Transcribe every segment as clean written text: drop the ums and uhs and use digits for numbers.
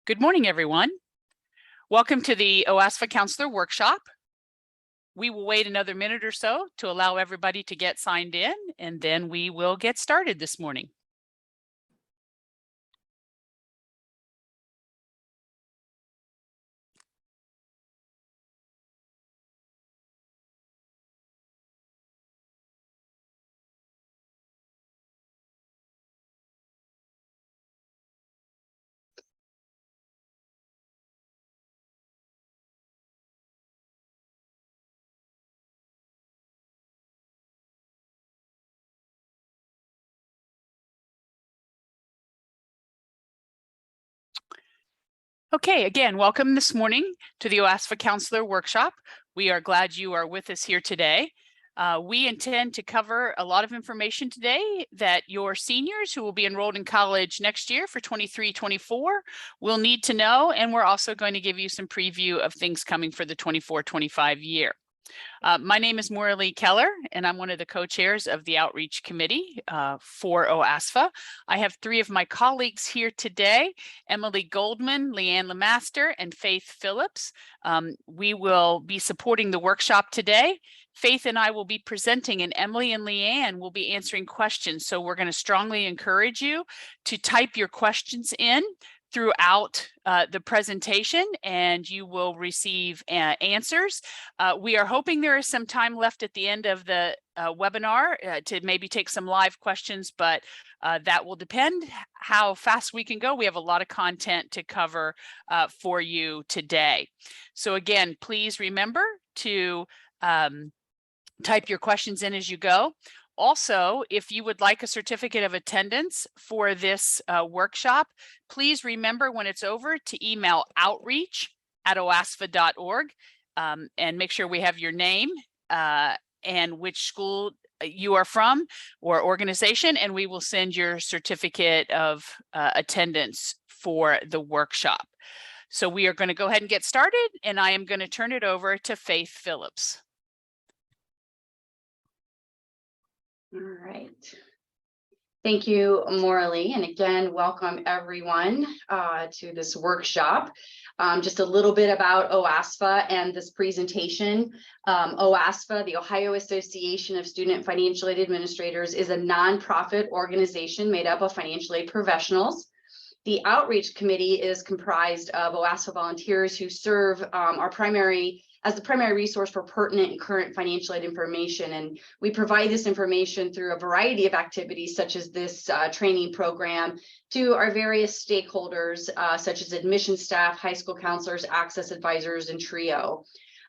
Good morning, everyone. Welcome to the OASFA Counselor Workshop. We will wait another minute or so to allow everybody to get signed in, and then we will get started this morning. Okay, again, welcome this morning to the OASFA Counselor Workshop. We are glad you are with us here today. We intend to cover a lot of information today that your seniors who will be enrolled in college next year for 23-24 will need to know, and we're also going to give you some preview of things coming for the 24-25 year. My name is Morralee Keller, and I'm one of the co-chairs of the Outreach Committee for OASFA. I have three of my colleagues here today, Emily Goldman, Leanne Lemaster, and Faith Phillips. We will be supporting the workshop today. Faith and I will be presenting, and Emily and Leanne will be answering questions. So we're going to strongly encourage you to type your questions in throughout the presentation, and you will receive answers. We are hoping there is some time left at the end of the webinar to maybe take some live questions, but that will depend how fast we can go. We have a lot of content to cover for you today. So again, please remember to type your questions in as you go. Also, if you would like a certificate of attendance for this workshop, please remember when it's over to email outreach@oasfa.org and make sure we have your name and which school you are from or organization, and we will send your certificate of attendance for the workshop. So we are going to go ahead and get started, and I am going to turn it over to Faith Phillips. All right. Thank you, Morralee. And again, welcome everyone to this workshop. Just a little bit about OASFA and this presentation. OASFA, the Ohio Association of Student Financial Aid Administrators, is a nonprofit organization made up of financial aid professionals. The Outreach Committee is comprised of OASFA volunteers who serve as the primary resource for pertinent and current financial aid information. And we provide this information through a variety of activities, such as this training program, to our various stakeholders, such as admission staff, high school counselors, access advisors, and TRIO.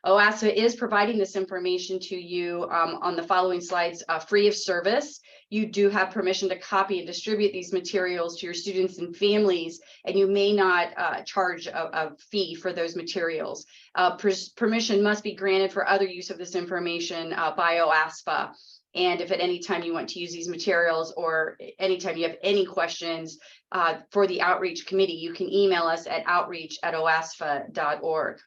OASFA is providing this information to you on the following slides free of service. You do have permission to copy and distribute these materials to your students and families, and you may not charge a fee for those materials. Permission must be granted for other use of this information by OASFA. And if at any time you want to use these materials, or anytime you have any questions for the Outreach Committee, you can email us at outreach@oasfa.org.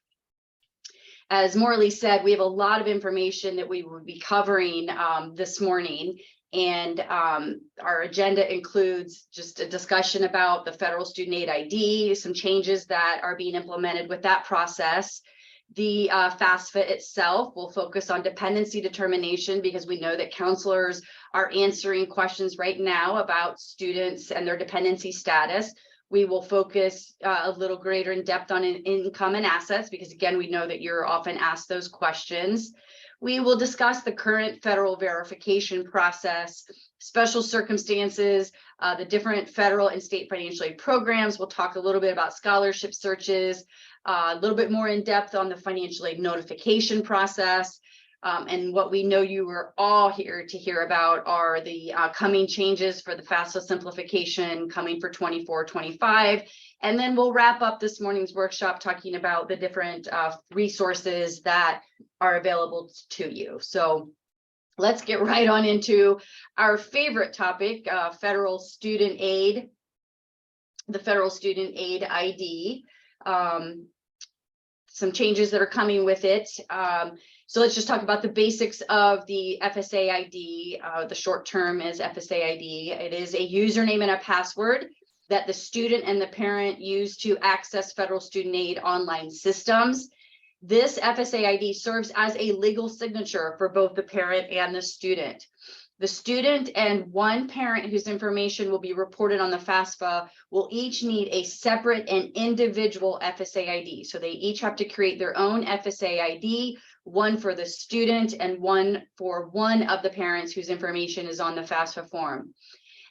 As Morralee said, we have a lot of information that we will be covering this morning. And our agenda includes just a discussion about the federal student aid ID, some changes that are being implemented with that process. The FAFSA itself will focus on dependency determination, because we know that counselors are answering questions right now about students and their dependency status. We will focus a little greater in depth on income and assets, because again, we know that you're often asked those questions. We will discuss the current federal verification process, special circumstances, the different federal and state financial aid programs. We'll talk a little bit about scholarship searches, a little bit more in depth on the financial aid notification process. And what we know you are all here to hear about are the coming changes for the FAFSA simplification coming for 24-25. And then we'll wrap up this morning's workshop talking about the different resources that are available to you. So let's get right on into our favorite topic, federal student aid, the federal student aid ID. Some changes that are coming with it. So let's just talk about the basics of the FSA ID. The short term is FSA ID. It is a username and a password that the student and the parent use to access federal student aid online systems. This FSA ID serves as a legal signature for both the parent and the student. The student and one parent whose information will be reported on the FAFSA will each need a separate and individual FSA ID. So they each have to create their own FSA ID, one for the student and one for one of the parents whose information is on the FAFSA form.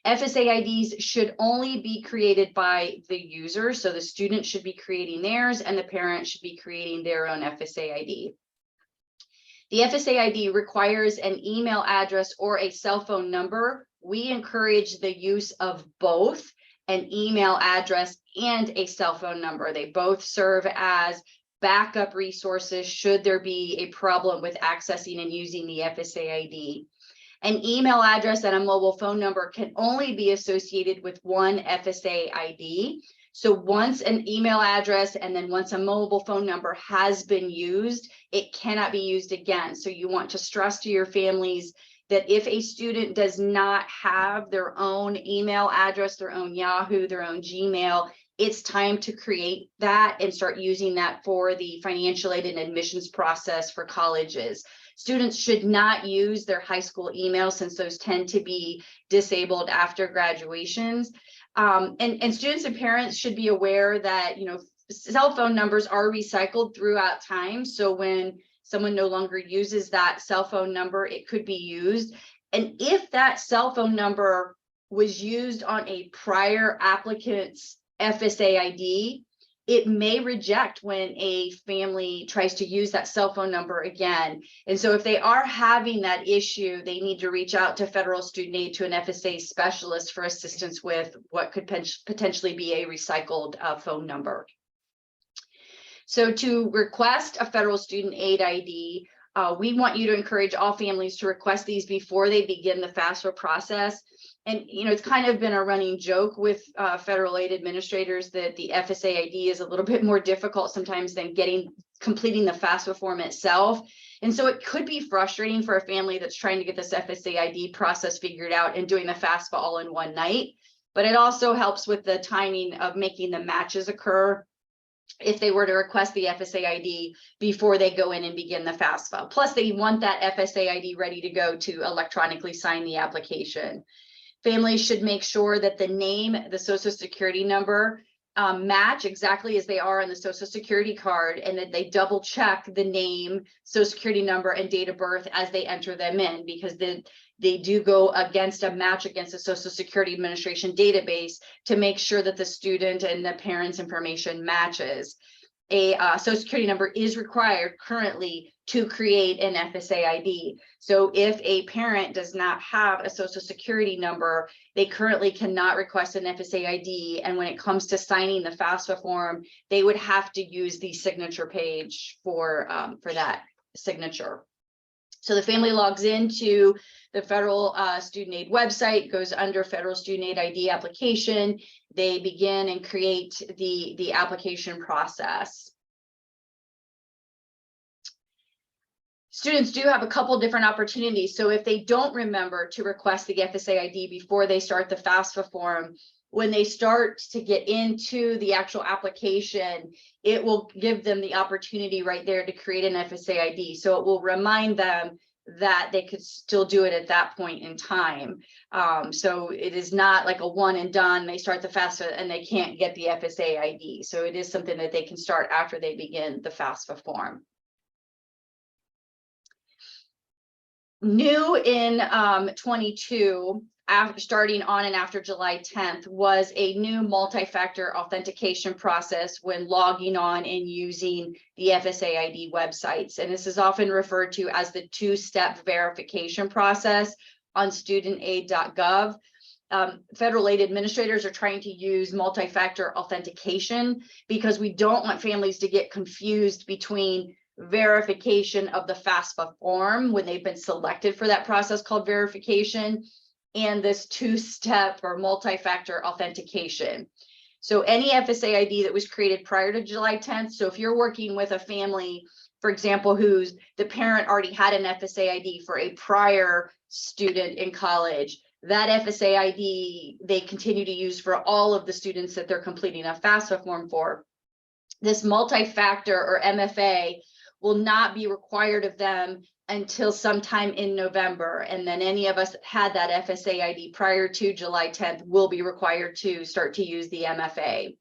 FSA IDs should only be created by the user. So the student should be creating theirs and the parent should be creating their own FSA ID. The FSA ID requires an email address or a cell phone number. We encourage the use of both an email address and a cell phone number. They both serve as backup resources should there be a problem with accessing and using the FSA ID. An email address and a mobile phone number can only be associated with one FSA ID. So once an email address and then once a mobile phone number has been used, it cannot be used again. So you want to stress to your families that if a student does not have their own email address, their own Yahoo, their own Gmail, it's time to create that and start using that for the financial aid and admissions process for colleges. Students should not use their high school email since those tend to be disabled after graduations. And students and parents should be aware that, cell phone numbers are recycled throughout time. So when someone no longer uses that cell phone number, it could be used. And if that cell phone number was used on a prior applicant's FSA ID, it may reject when a family tries to use that cell phone number again. And so if they are having that issue, they need to reach out to federal student aid, to an FSA specialist for assistance with what could potentially be a recycled phone number. So to request a federal student aid ID, we want you to encourage all families to request these before they begin the FAFSA process. And, it's kind of been a running joke with federal aid administrators that the FSA ID is a little bit more difficult sometimes than completing the FAFSA form itself. And so it could be frustrating for a family that's trying to get this FSA ID process figured out and doing the FAFSA all in one night. But it also helps with the timing of making the matches occur if they were to request the FSA ID before they go in and begin the FAFSA. Plus, they want that FSA ID ready to go to electronically sign the application. Families should make sure that the name, the Social Security number match exactly as they are on the Social Security card, and that they double check the name, Social Security number, and date of birth as they enter them in, because they do go against a match against the Social Security Administration database to make sure that the student and the parent's information matches. A Social Security number is required currently to create an FSA ID. So if a parent does not have a Social Security number, they currently cannot request an FSA ID. And when it comes to signing the FAFSA form, they would have to use the signature page for that signature. So the family logs into the federal student aid website, goes under federal student aid ID application. They begin and create the application process. Students do have a couple different opportunities. So if they don't remember to request the FSA ID before they start the FAFSA form, when they start to get into the actual application, it will give them the opportunity right there to create an FSA ID. So it will remind them that they could still do it at that point in time. So it is not like a one and done. They start the FAFSA and they can't get the FSA ID. So it is something that they can start after they begin the FAFSA form. New in 22, starting on and after July 10th, was a new multi-factor authentication process when logging on and using the FSA ID websites. And this is often referred to as the two-step verification process on studentaid.gov. Federal aid administrators are trying to use multi-factor authentication because we don't want families to get confused between verification of the FAFSA form when they've been selected for that process called verification, and this two-step or multi-factor authentication. So any FSA ID that was created prior to July 10th, so if you're working with a family, for example, the parent already had an FSA ID for a prior student in college, That FSA ID they continue to use for all of the students that they're completing a FAFSA form for. This multi-factor or MFA will not be required of them until sometime in November. And then any of us that had that FSA ID prior to July 10th will be required to start to use the MFA.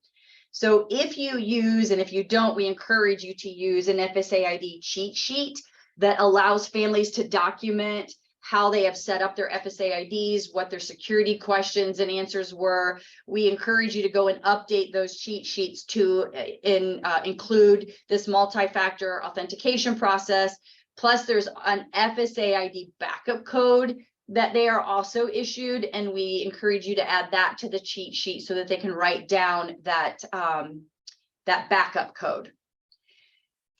So if you use, and if you don't, we encourage you to use an FSA ID cheat sheet that allows families to document how they have set up their FSA IDs, what their security questions and answers were. We encourage you to go and update those cheat sheets to include this multi-factor authentication process. Plus, there's an FSA ID backup code that they are also issued, and we encourage you to add that to the cheat sheet so that they can write down that, that backup code.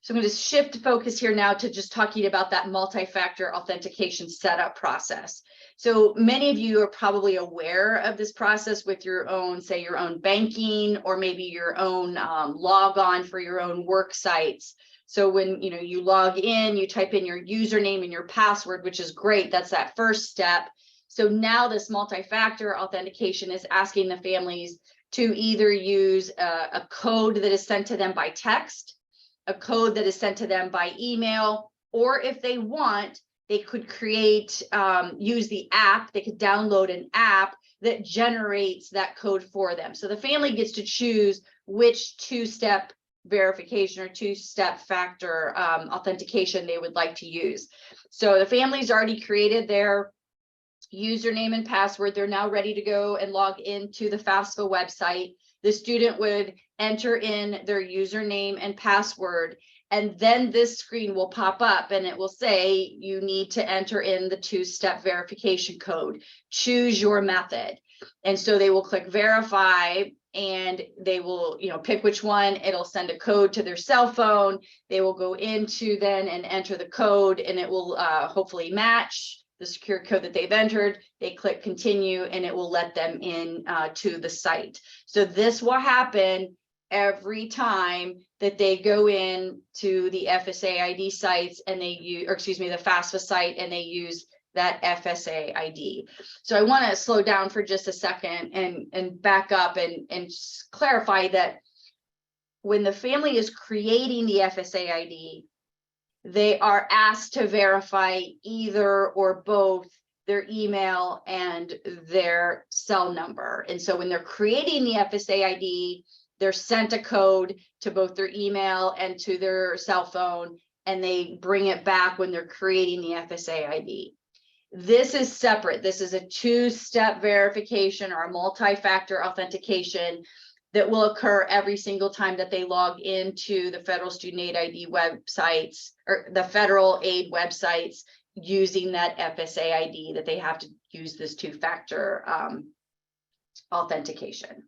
So I'm going to shift focus here now to just talking about that multi-factor authentication setup process. So many of you are probably aware of this process with your own, say your own banking, or maybe your own log on for your own work sites. So when you log in, you type in your username and your password, which is great. That's that first step. So now this multi-factor authentication is asking the families to either use a code that is sent to them by text, a code that is sent to them by email, or if they want, they could create, use the app. They could download an app that generates that code for them. So the family gets to choose which two-step verification or two-step factor authentication they would like to use. So the family's already created their username and password. They're now ready to go and log into the FAFSA website. The student would enter in their username and password, and then this screen will pop up and it will say you need to enter in the two-step verification code. Choose your method. And so they will click verify, and they will pick which one. It'll send a code to their cell phone. They will go into then and enter the code, and it will hopefully match the secure code that they've entered. They click continue, and it will let them in to the site. So this will happen every time that they go in to the FSA ID sites and they use, or excuse me, the FAFSA site, and they use that FSA ID. So I want to slow down for just a second and back up and clarify that when the family is creating the FSA ID, they are asked to verify either or both their email and their cell number. And so when they're creating the FSA ID, they're sent a code to both their email and to their cell phone, and they bring it back when they're creating the FSA ID. This is separate. This is a two-step verification or a multi-factor authentication that will occur every single time that they log into the federal student aid ID websites or the federal aid websites using that FSA ID, that they have to use this two-factor authentication.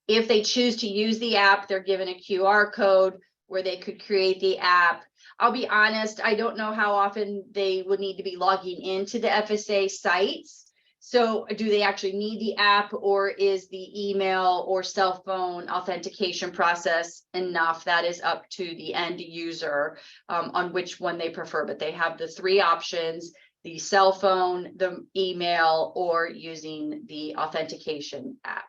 If they choose to use the app, they're given a QR code where they could create the app. I'll be honest, I don't know how often they would need to be logging into the FSA sites. So do they actually need the app, or is the email or cell phone authentication process enough? That is up to the end user on which one they prefer, but they have the three options: the cell phone, the email, or using the authentication app.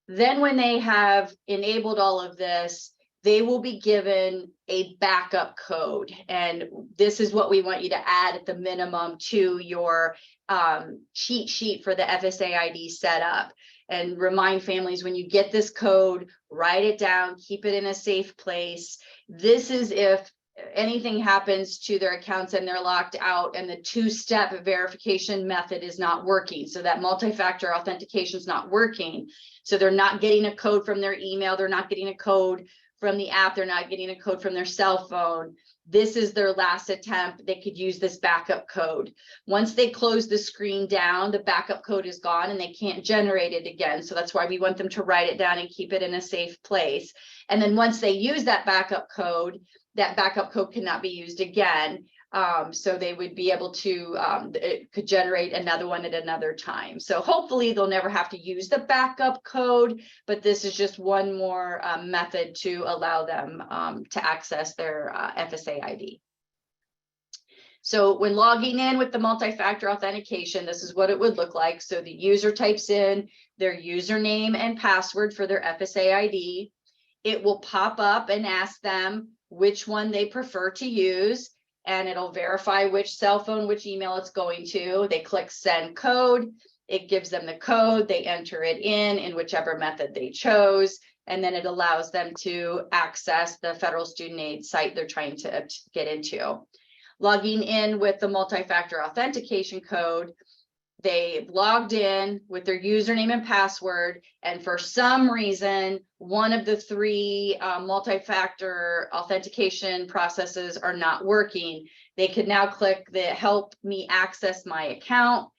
Then when they have enabled all of this, they will be given a backup code. And this is what we want you to add at the minimum to your cheat sheet for the FSA ID setup. And remind families, when you get this code, write it down, keep it in a safe place. This is if anything happens to their accounts and they're locked out and the two-step verification method is not working. So that multi-factor authentication is not working. So they're not getting a code from their email. They're not getting a code from the app. They're not getting a code from their cell phone. This is their last attempt. They could use this backup code. Once they close the screen down, the backup code is gone and they can't generate it again. So that's why we want them to write it down and keep it in a safe place. And then once they use that backup code cannot be used again. So they would be able to, it could generate another one at another time. So hopefully they'll never have to use the backup code, but this is just one more method to allow them to access their FSA ID. So when logging in with the multi-factor authentication, this is what it would look like. So the user types in their username and password for their FSA ID. It will pop up and ask them which one they prefer to use, and it'll verify which cell phone, which email it's going to. They click send code. It gives them the code. They enter it in whichever method they chose, and then it allows them to access the federal student aid site they're trying to get into. Logging in with the multi-factor authentication code, they logged in with their username and password, and for some reason, one of the three multi-factor authentication processes are not working. They could now click the help me access my account,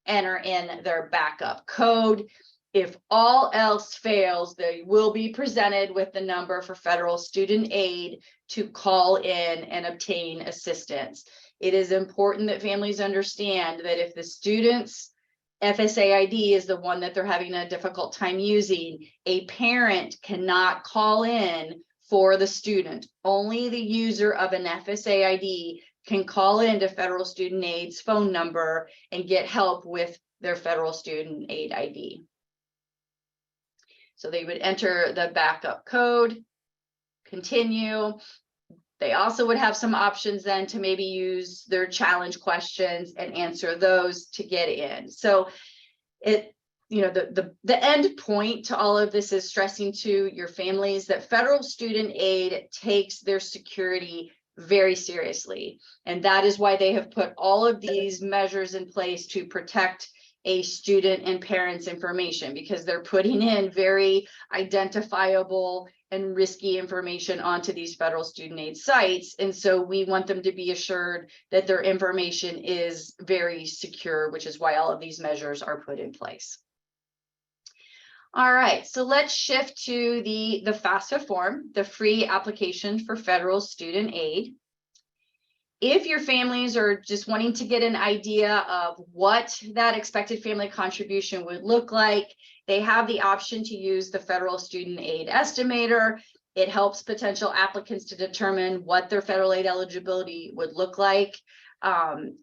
enter in their backup code. If all else fails, they will be presented with the number for federal student aid to call in and obtain assistance. It is important that families understand that if the student's FSA ID is the one that they're having a difficult time using, a parent cannot call in for the student. Only the user of an FSA ID can call into Federal Student Aid's phone number and get help with their Federal Student Aid ID. So they would enter the backup code, continue. They also would have some options then to maybe use their challenge questions and answer those to get in. So it, you know, the end point to all of this is stressing to your families that federal student aid takes their security very seriously. And that is why they have put all of these measures in place to protect a student and parents' information, because they're putting in very identifiable and risky information onto these federal student aid sites. And so we want them to be assured that their information is very secure, which is why all of these measures are put in place. All right, so let's shift to the FAFSA form, the free application for federal student aid. If your families are just wanting to get an idea of what that expected family contribution would look like, they have the option to use the Federal Student Aid Estimator. It helps potential applicants to determine what their federal aid eligibility would look like.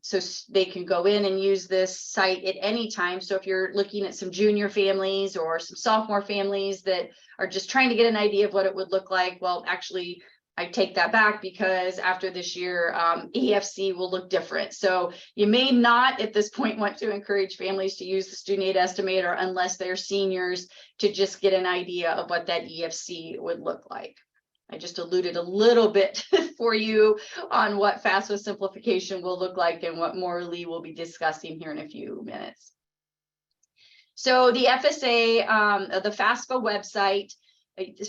So they can go in and use this site at any time. So if you're looking at some junior families or some sophomore families that are just trying to get an idea of what it would look like, well, actually, I take that back, because after this year, EFC will look different. So you may not at this point want to encourage families to use the student aid estimator unless they're seniors, to just get an idea of what that EFC would look like. I just alluded a little bit for you on what FAFSA simplification will look like and what Morley will be discussing here in a few minutes. So the FSA, the FAFSA website,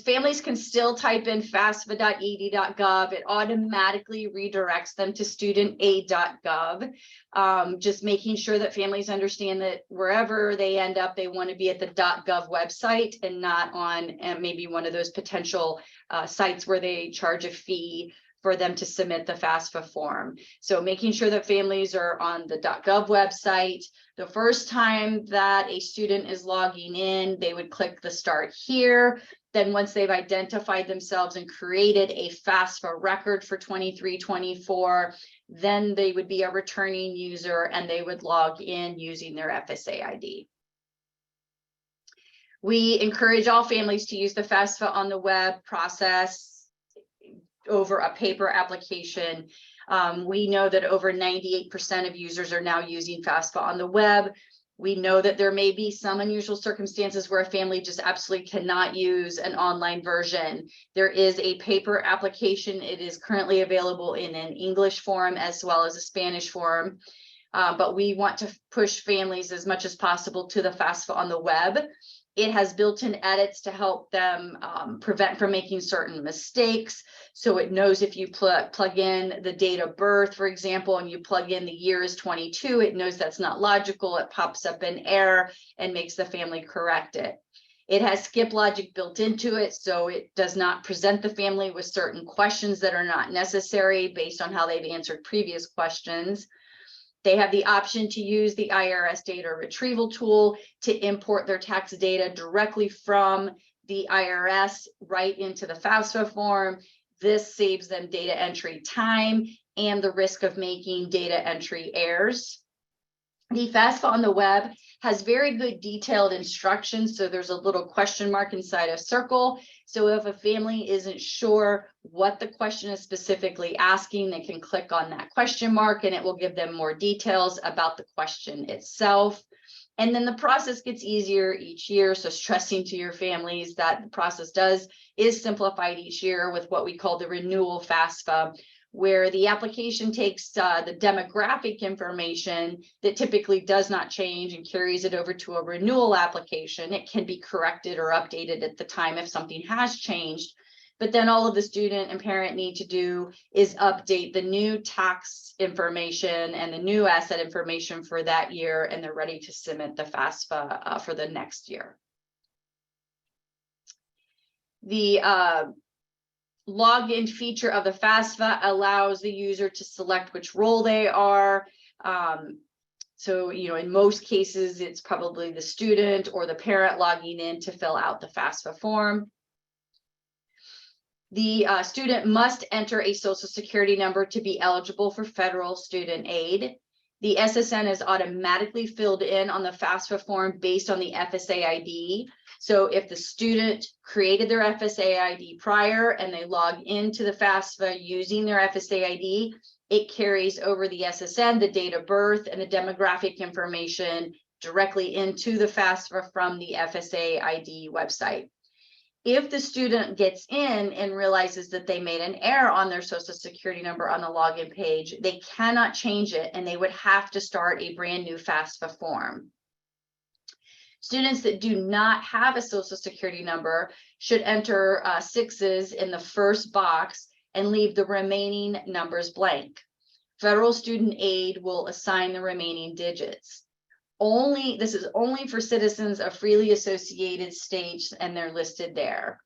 families can still type in fasfa.ed.gov. It automatically redirects them to studentaid.gov. Just making sure that families understand that wherever they end up, they want to be at the .gov website and not on maybe one of those potential sites where they charge a fee for them to submit the FAFSA form. So making sure that families are on the .gov website. The first time that a student is logging in, they would click the Start Here. Then once they've identified themselves and created a FAFSA record for 23-24, then they would be a returning user and they would log in using their FSA ID. We encourage all families to use the FAFSA on the web process over a paper application. We know that over 98% of users are now using FAFSA on the web. We know that there may be some unusual circumstances where a family just absolutely cannot use an online version. There is a paper application. It is currently available in an English form as well as a Spanish form. But we want to push families as much as possible to the FAFSA on the web. It has built-in edits to help them prevent from making certain mistakes. So it knows if you plug in the date of birth, for example, and you plug in the year is 22, it knows that's not logical. It pops up an error and makes the family correct it. It has skip logic built into it, so it does not present the family with certain questions that are not necessary based on how they've answered previous questions. They have the option to use the IRS data retrieval tool to import their tax data directly from the IRS right into the FAFSA form. This saves them data entry time and the risk of making data entry errors. The FAFSA on the web has very good detailed instructions. So there's a little question mark inside a circle. So if a family isn't sure what the question is specifically asking, they can click on that question mark and it will give them more details about the question itself. And then the process gets easier each year. So stressing to your families that the process is simplified each year with what we call the renewal FAFSA, where the application takes the demographic information that typically does not change and carries it over to a renewal application. It can be corrected or updated at the time if something has changed. But then all of the student and parent need to do is update the new tax information and the new asset information for that year, and they're ready to submit the FAFSA for the next year. The login feature of the FAFSA allows the user to select which role they are. So, in most cases, it's probably the student or the parent logging in to fill out the FAFSA form. The student must enter a social security number to be eligible for federal student aid. The SSN is automatically filled in on the FAFSA form based on the FSA ID. So if the student created their FSA ID prior and they log into the FAFSA using their FSA ID, it carries over the SSN, the date of birth, and the demographic information directly into the FAFSA from the FSA ID website. If the student gets in and realizes that they made an error on their social security number on the login page, they cannot change it and they would have to start a brand new FAFSA form. Students that do not have a social security number should enter sixes in the first box and leave the remaining numbers blank. Federal student aid will assign the remaining digits. This is only for citizens of freely associated states, and they're listed there.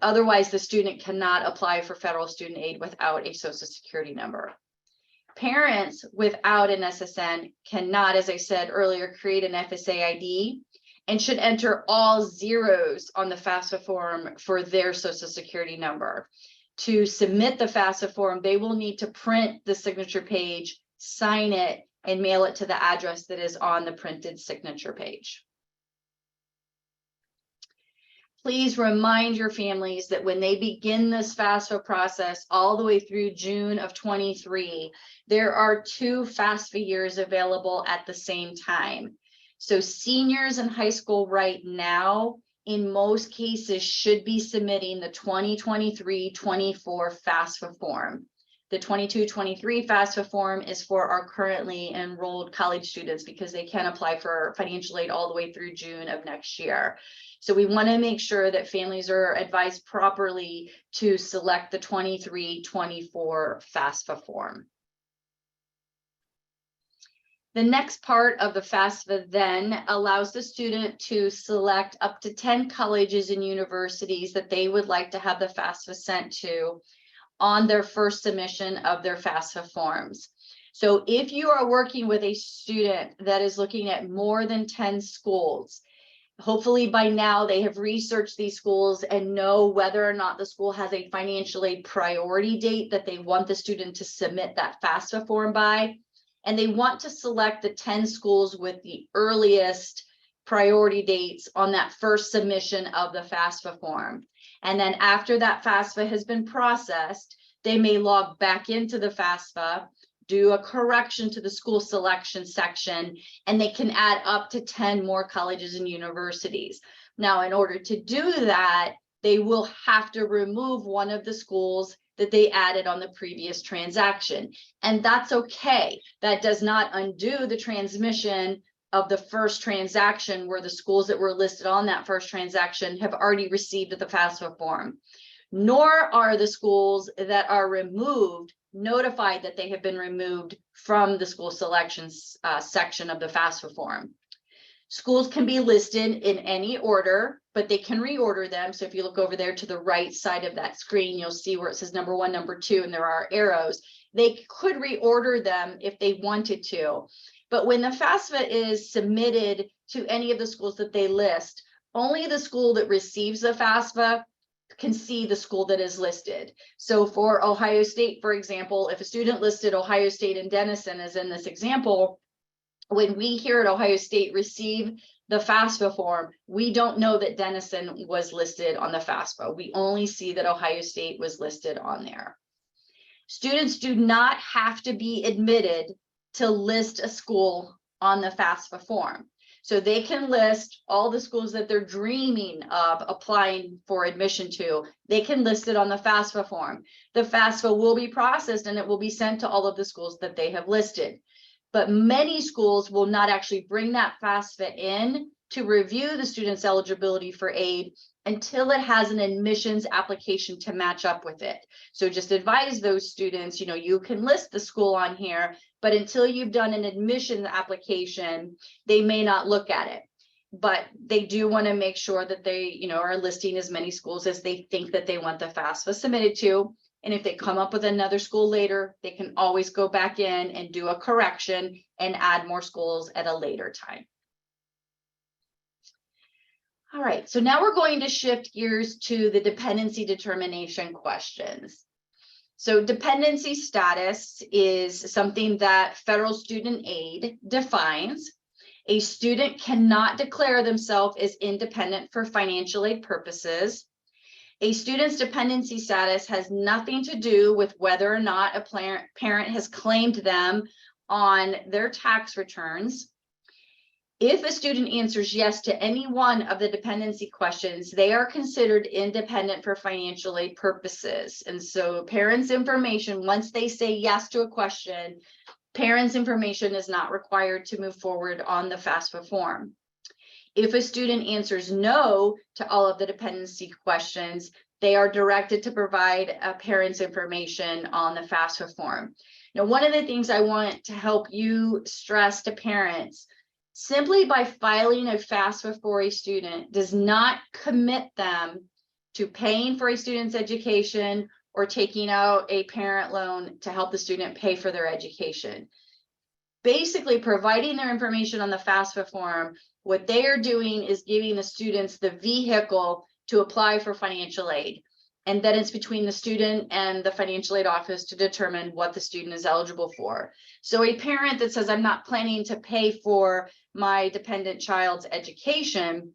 Otherwise, the student cannot apply for federal student aid without a social security number. Parents without an SSN cannot, as I said earlier, create an FSA ID and should enter all zeros on the FAFSA form for their social security number. To submit the FAFSA form, they will need to print the signature page, sign it, and mail it to the address that is on the printed signature page. Please remind your families that when they begin this FAFSA process all the way through June of 23, there are 2 FAFSA years available at the same time. So seniors in high school right now, in most cases, should be submitting the 2023-24 FAFSA form. The 22-23 FAFSA form is for our currently enrolled college students because they can apply for financial aid all the way through June of next year. So we want to make sure that families are advised properly to select the 23-24 FAFSA form. The next part of the FAFSA then allows the student to select up to 10 colleges and universities that they would like to have the FAFSA sent to on their first submission of their FAFSA forms. So if you are working with a student that is looking at more than 10 schools, hopefully by now they have researched these schools and know whether or not the school has a financial aid priority date that they want the student to submit that FAFSA form by. And they want to select the 10 schools with the earliest priority dates on that first submission of the FAFSA form. And then after that FAFSA has been processed, they may log back into the FAFSA, do a correction to the school selection section, and they can add up to 10 more colleges and universities. Now, in order to do that, they will have to remove one of the schools that they added on the previous transaction. And that's okay. That does not undo the transmission of the first transaction where the schools that were listed on that first transaction have already received the FAFSA form, nor are the schools that are removed notified that they have been removed from the school selections section of the FAFSA form. Schools can be listed in any order, but they can reorder them. So if you look over there to the right side of that screen, you'll see where it says number 1, number 2, and there are arrows. They could reorder them if they wanted to. But when the FAFSA is submitted to any of the schools that they list, only the school that receives the FAFSA can see the school that is listed. So for Ohio State, for example, if a student listed Ohio State and Denison as in this example, when we here at Ohio State receive the FAFSA form, we don't know that Denison was listed on the FAFSA. We only see that Ohio State was listed on there. Students do not have to be admitted to list a school on the FAFSA form. So they can list all the schools that they're dreaming of applying for admission to. They can list it on the FAFSA form. The FAFSA will be processed and it will be sent to all of the schools that they have listed. But many schools will not actually bring that FAFSA in to review the student's eligibility for aid until it has an admissions application to match up with it. So just advise those students, you can list the school on here, but until you've done an admissions application, they may not look at it. But they do want to make sure that they, are listing as many schools as they think that they want the FAFSA submitted to. And if they come up with another school later, they can always go back in and do a correction and add more schools at a later time. All right, so now we're going to shift gears to the dependency determination questions. So dependency status is something that federal student aid defines. A student cannot declare themselves as independent for financial aid purposes. A student's dependency status has nothing to do with whether or not a parent has claimed them on their tax returns. If a student answers yes to any one of the dependency questions, they are considered independent for financial aid purposes. And so parents' information, once they say yes to a question, parents' information is not required to move forward on the FAFSA form. If a student answers no to all of the dependency questions, they are directed to provide a parent's information on the FAFSA form. Now, one of the things I want to help you stress to parents, simply by filing a FAFSA for a student does not commit them to paying for a student's education or taking out a parent loan to help the student pay for their education. Basically, providing their information on the FAFSA form, what they are doing is giving the students the vehicle to apply for financial aid. And then it's between the student and the financial aid office to determine what the student is eligible for. So a parent that says, I'm not planning to pay for my dependent child's education,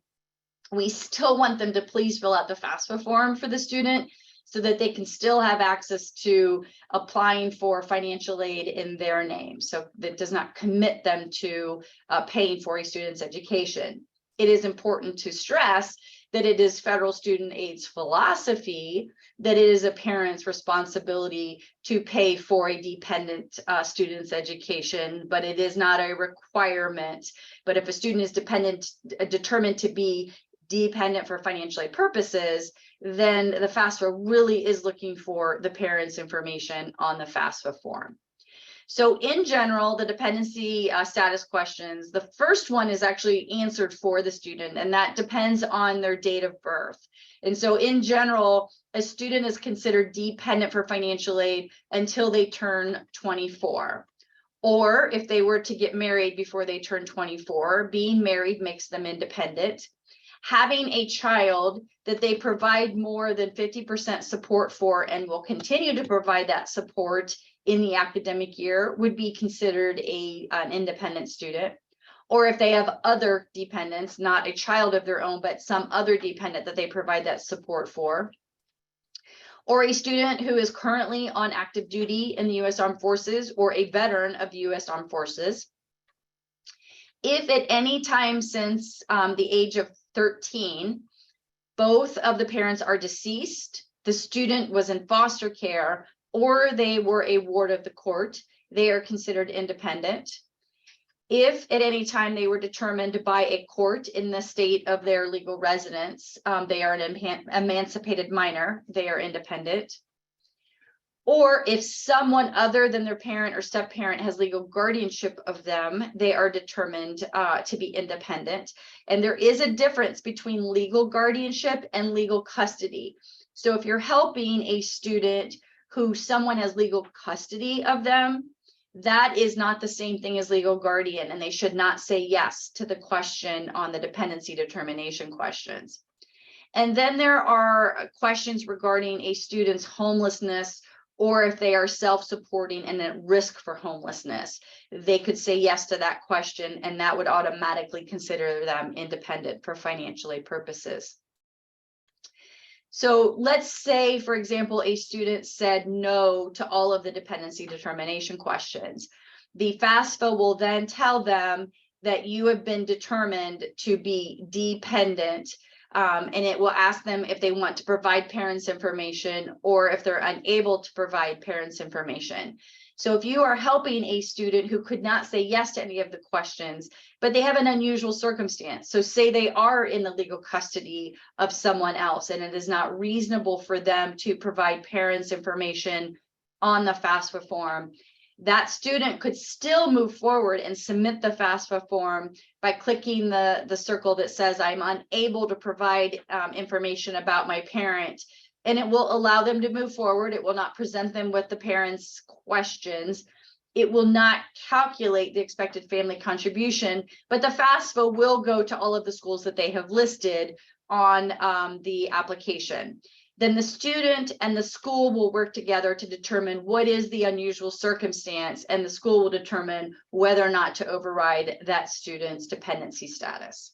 we still want them to please fill out the FAFSA form for the student so that they can still have access to applying for financial aid in their name. So that does not commit them to paying for a student's education. It is important to stress that it is federal student aid's philosophy that it is a parent's responsibility to pay for a dependent student's education, but it is not a requirement. But if a student is determined to be dependent for financial aid purposes, then the FAFSA really is looking for the parent's information on the FAFSA form. So in general, the dependency status questions, the first one is actually answered for the student, and that depends on their date of birth. And so in general, a student is considered dependent for financial aid until they turn 24. Or if they were to get married before they turn 24, being married makes them independent. Having a child that they provide more than 50% support for and will continue to provide that support in the academic year would be considered an independent student. Or if they have other dependents, not a child of their own, but some other dependent that they provide that support for. Or a student who is currently on active duty in the U.S. Armed Forces or a veteran of the U.S. Armed Forces. If at any time since the age of 13, both of the parents are deceased, the student was in foster care, or they were a ward of the court, they are considered independent. If at any time they were determined by a court in the state of their legal residence, they are an emancipated minor, they are independent. Or if someone other than their parent or step parent has legal guardianship of them, they are determined to be independent. And there is a difference between legal guardianship and legal custody. So if you're helping a student who someone has legal custody of them, that is not the same thing as legal guardian, and they should not say yes to the question on the dependency determination questions. And then there are questions regarding a student's homelessness, or if they are self-supporting and at risk for homelessness. They could say yes to that question, and that would automatically consider them independent for financial aid purposes. So let's say, for example, a student said no to all of the dependency determination questions. The FAFSA will then tell them that you have been determined to be dependent, and it will ask them if they want to provide parents information or if they're unable to provide parents information. So if you are helping a student who could not say yes to any of the questions, but they have an unusual circumstance, so say they are in the legal custody of someone else and it is not reasonable for them to provide parents information on the FAFSA form, that student could still move forward and submit the FAFSA form by clicking the circle that says I'm unable to provide information about my parent, and it will allow them to move forward. It will not present them with the parents' questions. It will not calculate the expected family contribution, but the FAFSA will go to all of the schools that they have listed on the application. Then the student and the school will work together to determine what is the unusual circumstance, and the school will determine whether or not to override that student's dependency status.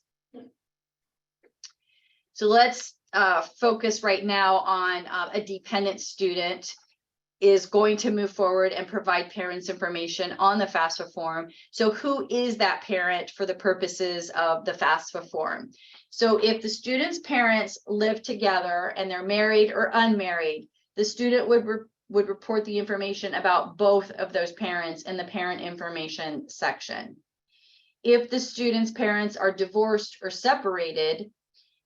So let's focus right now on a dependent student is going to move forward and provide parents information on the FAFSA form. So who is that parent for the purposes of the FAFSA form? So if the student's parents live together and they're married or unmarried, the student would report the information about both of those parents in the parent information section. If the student's parents are divorced or separated,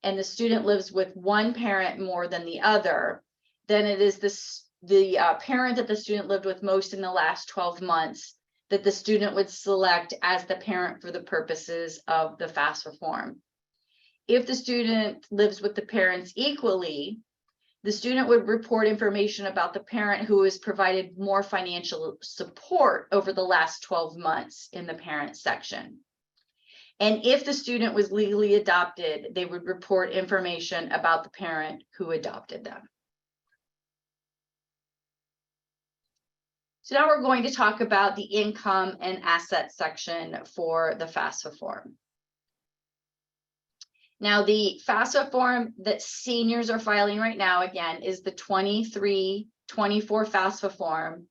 and the student lives with one parent more than the other, then it is the parent that the student lived with most in the last 12 months that the student would select as the parent for the purposes of the FAFSA form. If the student lives with the parents equally, the student would report information about the parent who has provided more financial support over the last 12 months in the parent section. And if the student was legally adopted, they would report information about the parent who adopted them. So now we're going to talk about the income and asset section for the FAFSA form. Now, the FAFSA form that seniors are filing right now, again, is the 23-24 FAFSA form,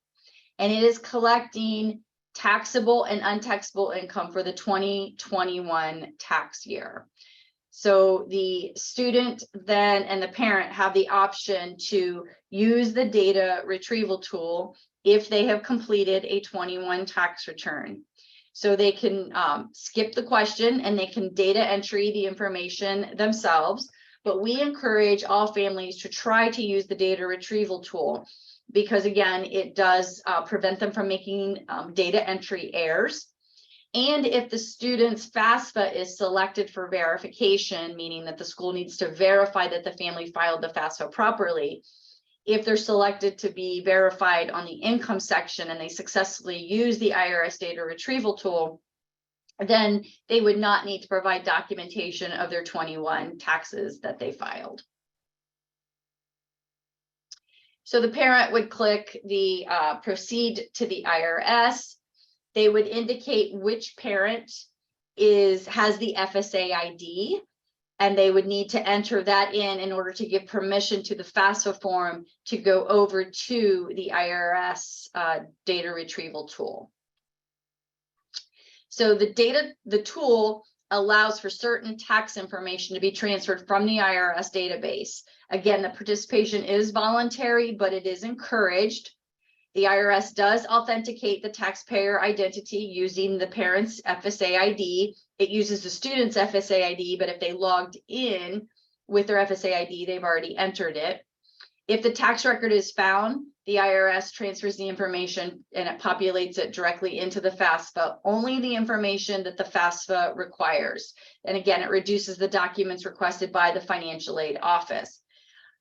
and it is collecting taxable and untaxable income for the 2021 tax year. So the student then and the parent have the option to use the data retrieval tool if they have completed a 21 tax return. So they can skip the question and they can data entry the information themselves, but we encourage all families to try to use the data retrieval tool, because again, it does prevent them from making data entry errors. And if the student's FAFSA is selected for verification, meaning that the school needs to verify that the family filed the FAFSA properly, if they're selected to be verified on the income section and they successfully use the IRS data retrieval tool, then they would not need to provide documentation of their 21 taxes that they filed. So the parent would click the proceed to the IRS. They would indicate which parent has the FSA ID, and they would need to enter that in order to give permission to the FAFSA form to go over to the IRS data retrieval tool. So the tool allows for certain tax information to be transferred from the IRS database. Again, the participation is voluntary, but it is encouraged. The IRS does authenticate the taxpayer identity using the parent's FSA ID. It uses the student's FSA ID, but if they logged in with their FSA ID, they've already entered it. If the tax record is found, the IRS transfers the information and it populates it directly into the FAFSA, only the information that the FAFSA requires. And again, it reduces the documents requested by the financial aid office.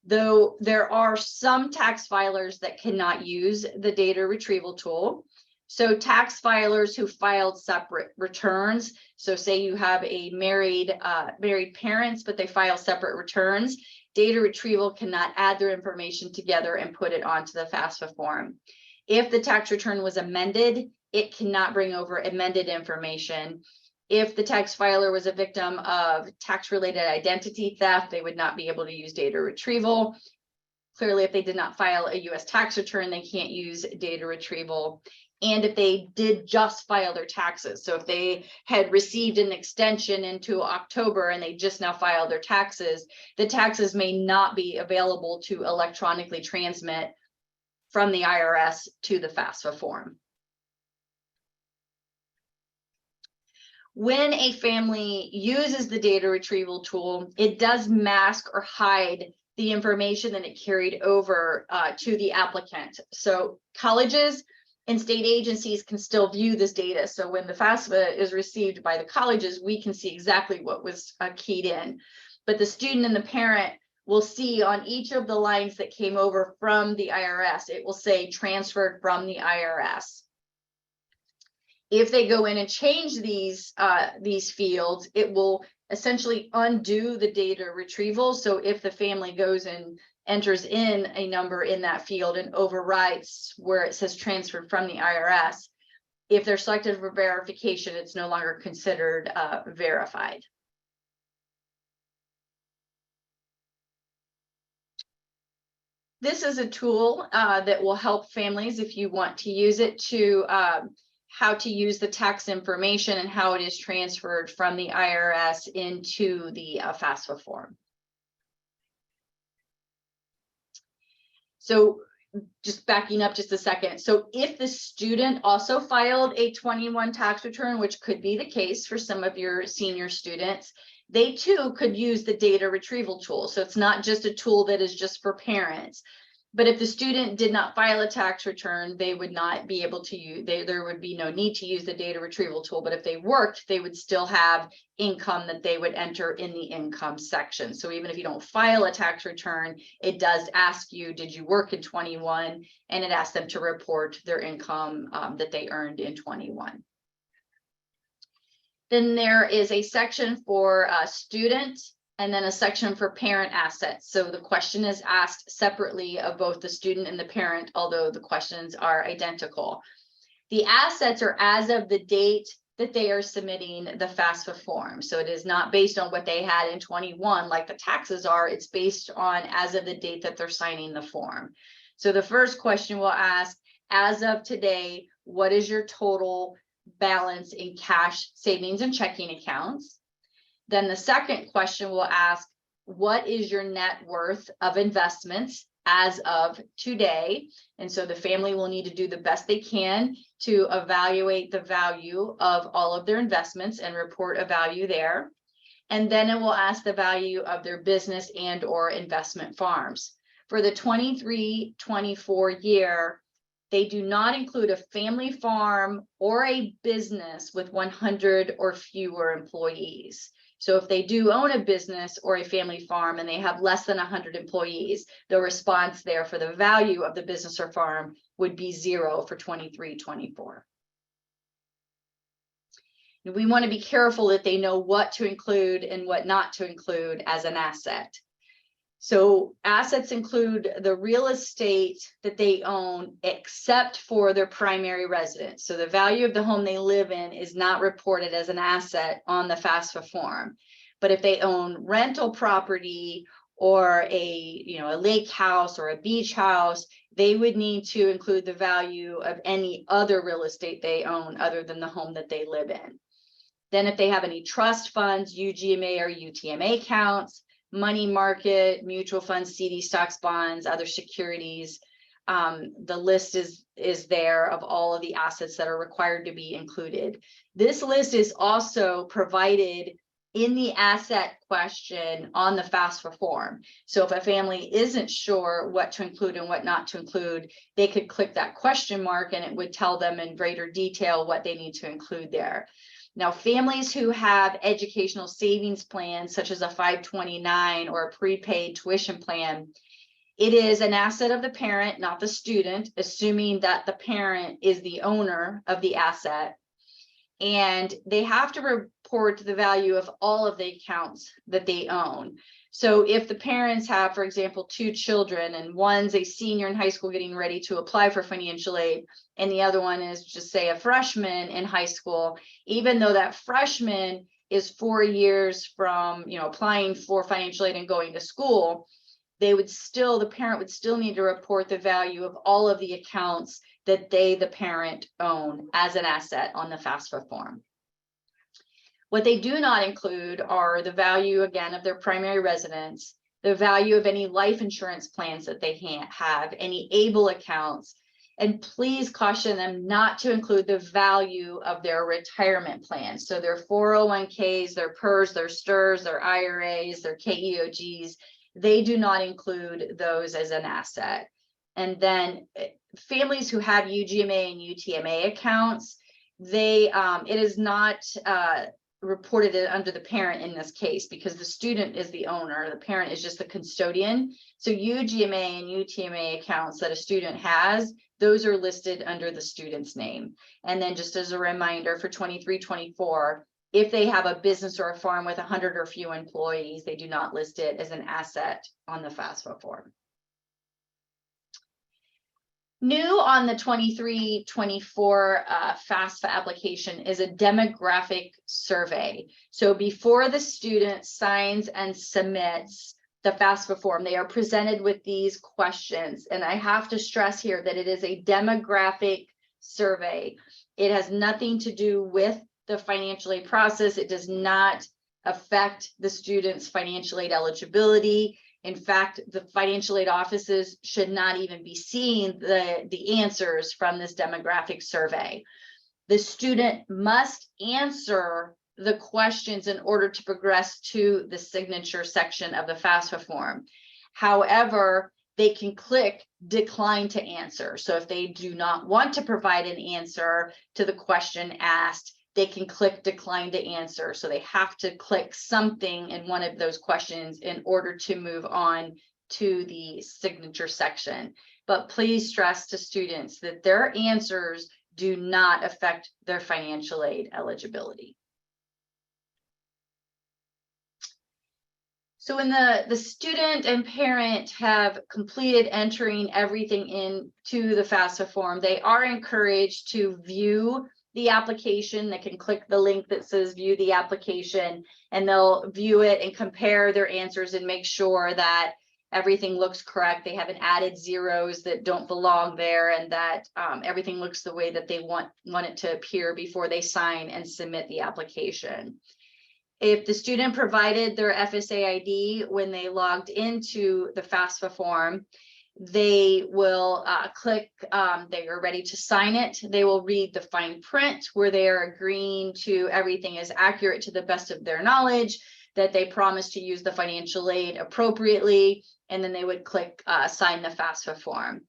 Though there are some tax filers that cannot use the data retrieval tool. So tax filers who filed separate returns, so say you have a married parents, but they file separate returns, data retrieval cannot add their information together and put it onto the FAFSA form. If the tax return was amended, it cannot bring over amended information. If the tax filer was a victim of tax-related identity theft, they would not be able to use data retrieval. Clearly, if they did not file a US tax return, they can't use data retrieval. And if they did just file their taxes, so if they had received an extension into October and they just now filed their taxes, the taxes may not be available to electronically transmit from the IRS to the FAFSA form. When a family uses the data retrieval tool, it does mask or hide the information that it carried over to the applicant. So colleges and state agencies can still view this data. So when the FAFSA is received by the colleges, we can see exactly what was keyed in. But the student and the parent will see on each of the lines that came over from the IRS, it will say transferred from the IRS. If they go in and change these fields, it will essentially undo the data retrieval. So if the family goes and enters in a number in that field and overwrites where it says transferred from the IRS, if they're selected for verification, it's no longer considered verified. This is a tool that will help families if you want to use it to how to use the tax information and how it is transferred from the IRS into the FAFSA form. So just backing up just a second. So if the student also filed a 21 tax return, which could be the case for some of your senior students, they too could use the data retrieval tool. So it's not just a tool that is just for parents. But if the student did not file a tax return, they would not be able to use, there would be no need to use the data retrieval tool. But if they worked, they would still have income that they would enter in the income section. So even if you don't file a tax return, it does ask you, did you work in 21? And it asks them to report their income that they earned in 21. Then there is a section for student and then a section for parent assets. So the question is asked separately of both the student and the parent, although the questions are identical. The assets are as of the date that they are submitting the FAFSA form. So it is not based on what they had in 21 like the taxes are, it's based on as of the date that they're signing the form. So the first question will ask, as of today, what is your total balance in cash, savings, and checking accounts? Then the second question will ask, what is your net worth of investments as of today? And so the family will need to do the best they can to evaluate the value of all of their investments and report a value there. And then it will ask the value of their business and or investment farms. For the 23-24 year, they do not include a family farm or a business with 100 or fewer employees. So if they do own a business or a family farm and they have less than 100 employees, the response there for the value of the business or farm would be 0 for 23-24. We want to be careful that they know what to include and what not to include as an asset. So assets include the real estate that they own, except for their primary residence. So the value of the home they live in is not reported as an asset on the FAFSA form. But if they own rental property or a lake house or a beach house, they would need to include the value of any other real estate they own other than the home that they live in. Then if they have any trust funds, UGMA or UTMA accounts, money market, mutual funds, CD stocks, bonds, other securities. The list is there of all of the assets that are required to be included. This list is also provided in the asset question on the FAFSA form. So if a family isn't sure what to include and what not to include, they could click that question mark and it would tell them in greater detail what they need to include there. Now, families who have educational savings plans, such as a 529 or a prepaid tuition plan, it is an asset of the parent, not the student, assuming that the parent is the owner of the asset. And they have to report the value of all of the accounts that they own. So if the parents have, for example, 2 children, and one's a senior in high school getting ready to apply for financial aid, and the other one is just say a freshman in high school, even though that freshman is 4 years from, applying for financial aid and going to school, the parent would still need to report the value of all of the accounts that the parent, own as an asset on the FAFSA form. What they do not include are the value, again, of their primary residence, the value of any life insurance plans that they have, any ABLE accounts, and please caution them not to include the value of their retirement plans. So their 401ks, their PERS, their STIRS, their IRAs, their KEOGs, they do not include those as an asset. And then families who have UGMA and UTMA accounts, it is not reported under the parent in this case because the student is the owner, the parent is just the custodian. So UGMA and UTMA accounts that a student has, those are listed under the student's name. And then just as a reminder for 23-24, if they have a business or a farm with 100 or few employees, they do not list it as an asset on the FAFSA form. New on the 23-24 FAFSA application is a demographic survey. So before the student signs and submits the FAFSA form, they are presented with these questions. And I have to stress here that it is a demographic survey. It has nothing to do with the financial aid process. It does not affect the student's financial aid eligibility. In fact, the financial aid offices should not even be seeing the answers from this demographic survey. The student must answer the questions in order to progress to the signature section of the FAFSA form. However, they can click decline to answer. So if they do not want to provide an answer to the question asked, they can click decline to answer. So they have to click something in one of those questions in order to move on to the signature section. But please stress to students that their answers do not affect their financial aid eligibility. So when the student and parent have completed entering everything into the FAFSA form, they are encouraged to view the application. They can click the link that says view the application, and they'll view it and compare their answers and make sure that everything looks correct. They haven't added zeros that don't belong there, and that everything looks the way that they want it to appear before they sign and submit the application. If the student provided their FSA ID when they logged into the FAFSA form, they will click, they are ready to sign it. They will read the fine print where they are agreeing to everything is accurate to the best of their knowledge, that they promise to use the financial aid appropriately, and then they would click sign the FAFSA form.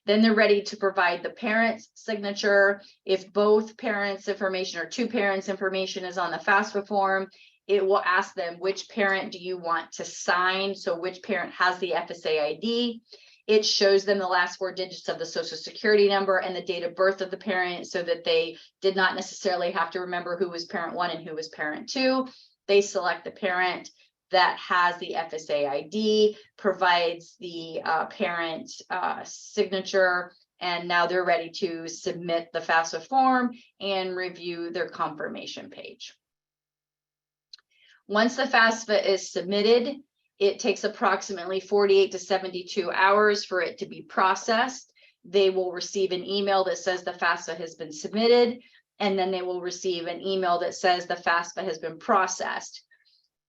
Then they're ready to provide the parent's signature. If both parents' information or 2 parents' information is on the FAFSA form, it will ask them which parent do you want to sign, so which parent has the FSA ID. It shows them the last 4 digits of the Social Security number and the date of birth of the parent, so that they did not necessarily have to remember who was parent 1 and who was parent 2. They select the parent that has the FSA ID, provides the parent signature, and now they're ready to submit the FAFSA form and review their confirmation page. Once the FAFSA is submitted, it takes approximately 48 to 72 hours for it to be processed. They will receive an email that says the FAFSA has been submitted, and then they will receive an email that says the FAFSA has been processed.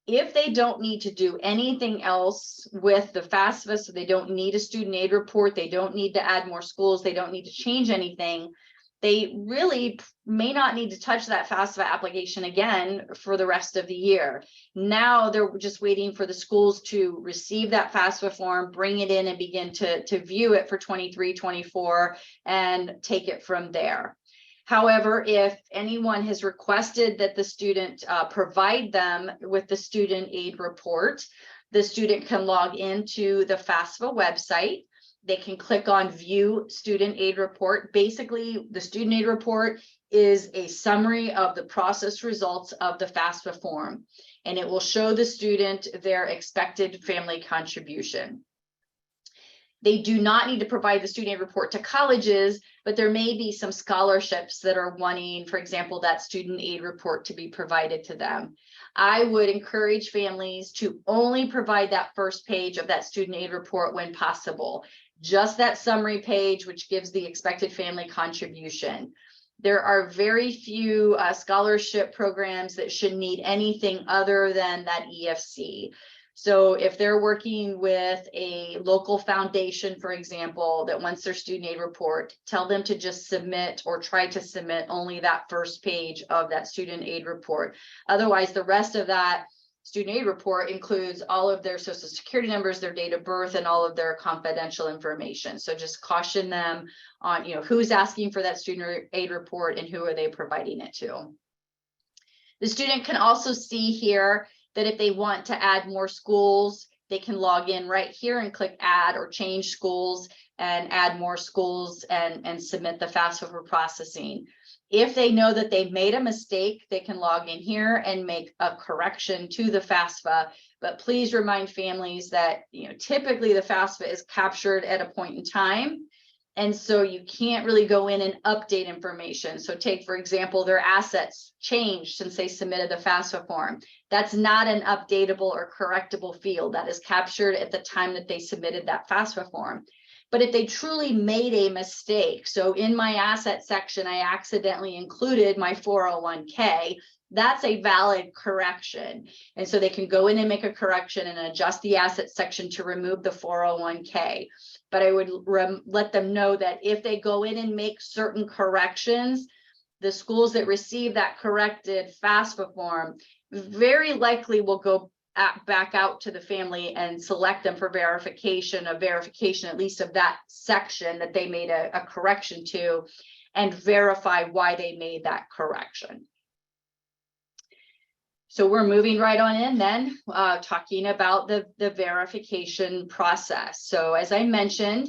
If they don't need to do anything else with the FAFSA, so they don't need a student aid report, they don't need to add more schools, they don't need to change anything, they really may not need to touch that FAFSA application again for the rest of the year. Now they're just waiting for the schools to receive that FAFSA form, bring it in and begin to view it for 23-24 and take it from there. However, if anyone has requested that the student provide them with the student aid report, the student can log into the FAFSA website. They can click on View Student Aid Report. Basically, the student aid report is a summary of the process results of the FAFSA form, and it will show the student their expected family contribution. They do not need to provide the student aid report to colleges, but there may be some scholarships that are wanting, for example, that student aid report to be provided to them. I would encourage families to only provide that first page of that student aid report when possible. Just that summary page, which gives the expected family contribution. There are very few scholarship programs that should need anything other than that EFC. So if they're working with a local foundation, for example, that wants their student aid report, tell them to just submit or try to submit only that first page of that student aid report. Otherwise, the rest of that student aid report includes all of their social security numbers, their date of birth, and all of their confidential information. So just caution them on, who's asking for that student aid report and who are they providing it to. The student can also see here that if they want to add more schools, they can log in right here and click add or change schools and add more schools and submit the FAFSA for processing. If they know that they've made a mistake, they can log in here and make a correction to the FAFSA. But please remind families that typically the FAFSA is captured at a point in time. And so you can't really go in and update information. So take, for example, their assets changed since they submitted the FAFSA form. That's not an updatable or correctable field. That is captured at the time that they submitted that FAFSA form. But if they truly made a mistake, so in my asset section, I accidentally included my 401k, that's a valid correction. And so they can go in and make a correction and adjust the asset section to remove the 401k. But I would let them know that if they go in and make certain corrections, the schools that receive that corrected FAFSA form very likely will go back out to the family and select them for verification at least of that section that they made a correction to, and verify why they made that correction. So we're moving right on in then, talking about the verification process. So as I mentioned,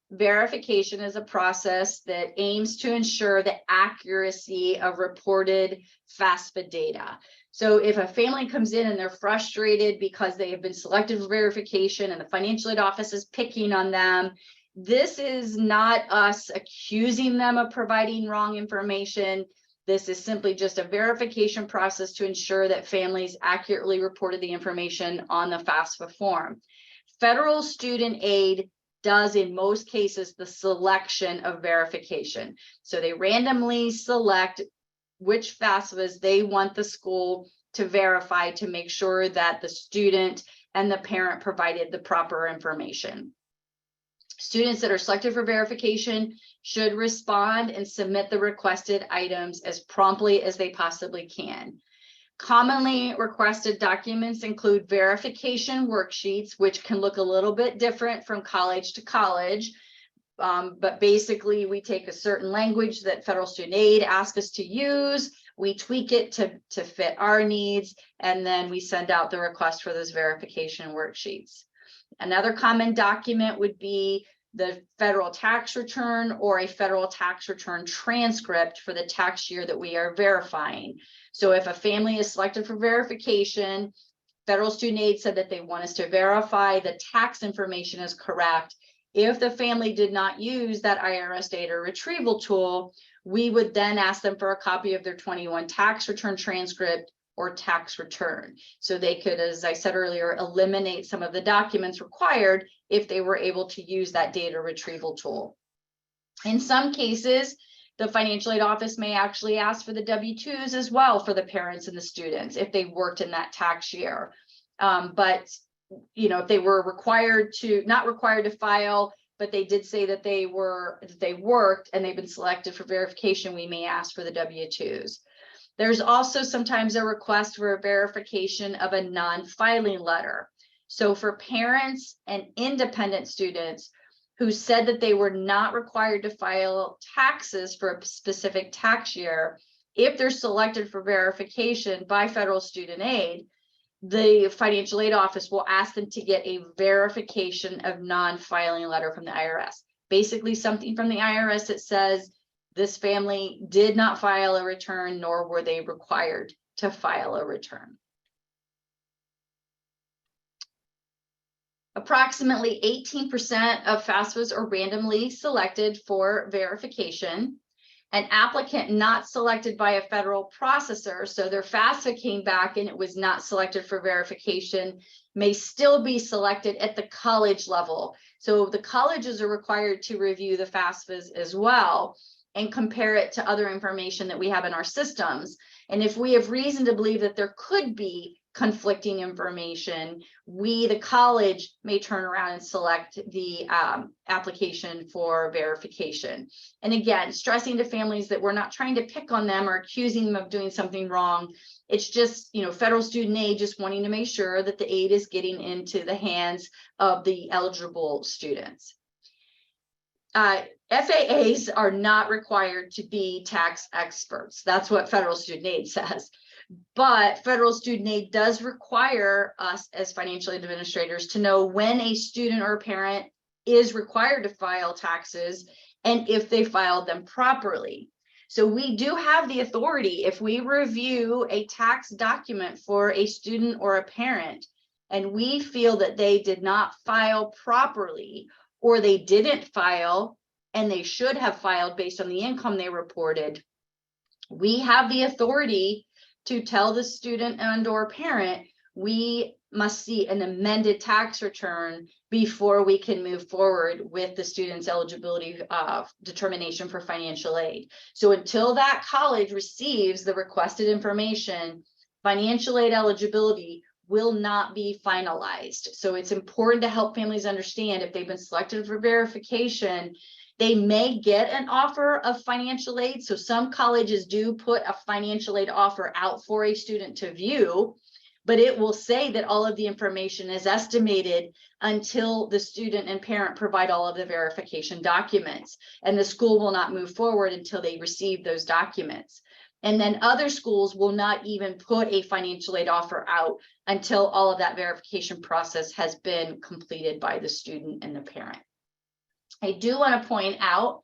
verification is a process that aims to ensure the accuracy of reported FAFSA data. So if a family comes in and they're frustrated because they have been selected for verification and the financial aid office is picking on them, this is not us accusing them of providing wrong information. This is simply just a verification process to ensure that families accurately reported the information on the FAFSA form. Federal student aid does in most cases the selection of verification. So they randomly select which FAFSAs they want the school to verify to make sure that the student and the parent provided the proper information. Students that are selected for verification should respond and submit the requested items as promptly as they possibly can. Commonly requested documents include verification worksheets, which can look a little bit different from college to college. But basically, we take a certain language that Federal Student Aid asks us to use, we tweak it to fit our needs, and then we send out the request for those verification worksheets. Another common document would be the federal tax return or a federal tax return transcript for the tax year that we are verifying. So if a family is selected for verification, Federal Student Aid said that they want us to verify the tax information is correct. If the family did not use that IRS data retrieval tool, we would then ask them for a copy of their 21 tax return transcript or tax return. So they could, as I said earlier, eliminate some of the documents required if they were able to use that data retrieval tool. In some cases, the financial aid office may actually ask for the W-2s as well for the parents and the students if they worked in that tax year. But if they were not required to file but they did say that they worked and they've been selected for verification. We may ask for the W-2s. There's also sometimes a request for a verification of a non-filing letter. So for parents and independent students who said that they were not required to file taxes for a specific tax year, if they're selected for verification by federal student aid, the financial aid office will ask them to get a verification of non-filing letter from the IRS. Basically something from the IRS that says this family did not file a return, nor were they required to file a return. Approximately 18% of FAFSAs are randomly selected for verification. An applicant not selected by a federal processor, so their FAFSA came back and it was not selected for verification, may still be selected at the college level. So the colleges are required to review the FAFSAs as well and compare it to other information that we have in our systems. And if we have reason to believe that there could be conflicting information, we, the college, may turn around and select the application for verification. And again, stressing to families that we're not trying to pick on them or accusing them of doing something wrong. It's just, federal student aid just wanting to make sure that the aid is getting into the hands of the eligible students. FAAs are not required to be tax experts. That's what federal student aid says. But federal student aid does require us as financial administrators to know when a student or a parent is required to file taxes and if they filed them properly. So we do have the authority, if we review a tax document for a student or a parent and we feel that they did not file properly, or they didn't file and they should have filed based on the income they reported, we have the authority to tell the student and or parent, we must see an amended tax return before we can move forward with the student's eligibility determination for financial aid. So until that college receives the requested information, financial aid eligibility will not be finalized. So it's important to help families understand if they've been selected for verification, they may get an offer of financial aid. So some colleges do put a financial aid offer out for a student to view, but it will say that all of the information is estimated until the student and parent provide all of the verification documents, and the school will not move forward until they receive those documents. And then other schools will not even put a financial aid offer out until all of that verification process has been completed by the student and the parent. I do want to point out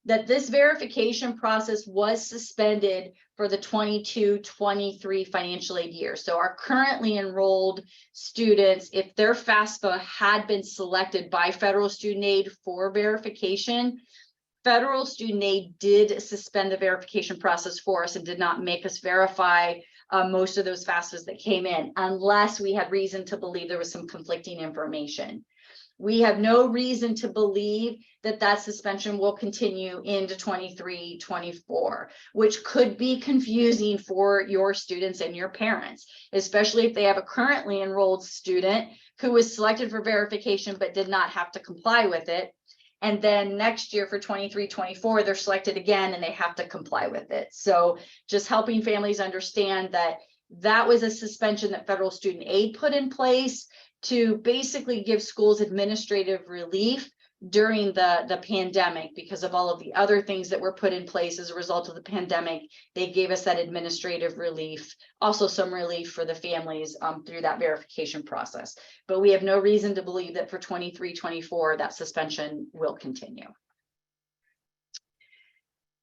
that this verification process was suspended for the 22-23 financial aid year. So our currently enrolled students, if their FAFSA had been selected by federal student aid for verification, federal student aid did suspend the verification process for us and did not make us verify most of those FAFSAs that came in, unless we had reason to believe there was some conflicting information. We have no reason to believe that that suspension will continue into 23-24, which could be confusing for your students and your parents, especially if they have a currently enrolled student who was selected for verification but did not have to comply with it. And then next year for 23-24, they're selected again and they have to comply with it. So just helping families understand that that was a suspension that federal student aid put in place to basically give schools administrative relief during the pandemic, because of all of the other things that were put in place as a result of the pandemic. They gave us that administrative relief, also some relief for the families through that verification process. But we have no reason to believe that for 23-24 that suspension will continue.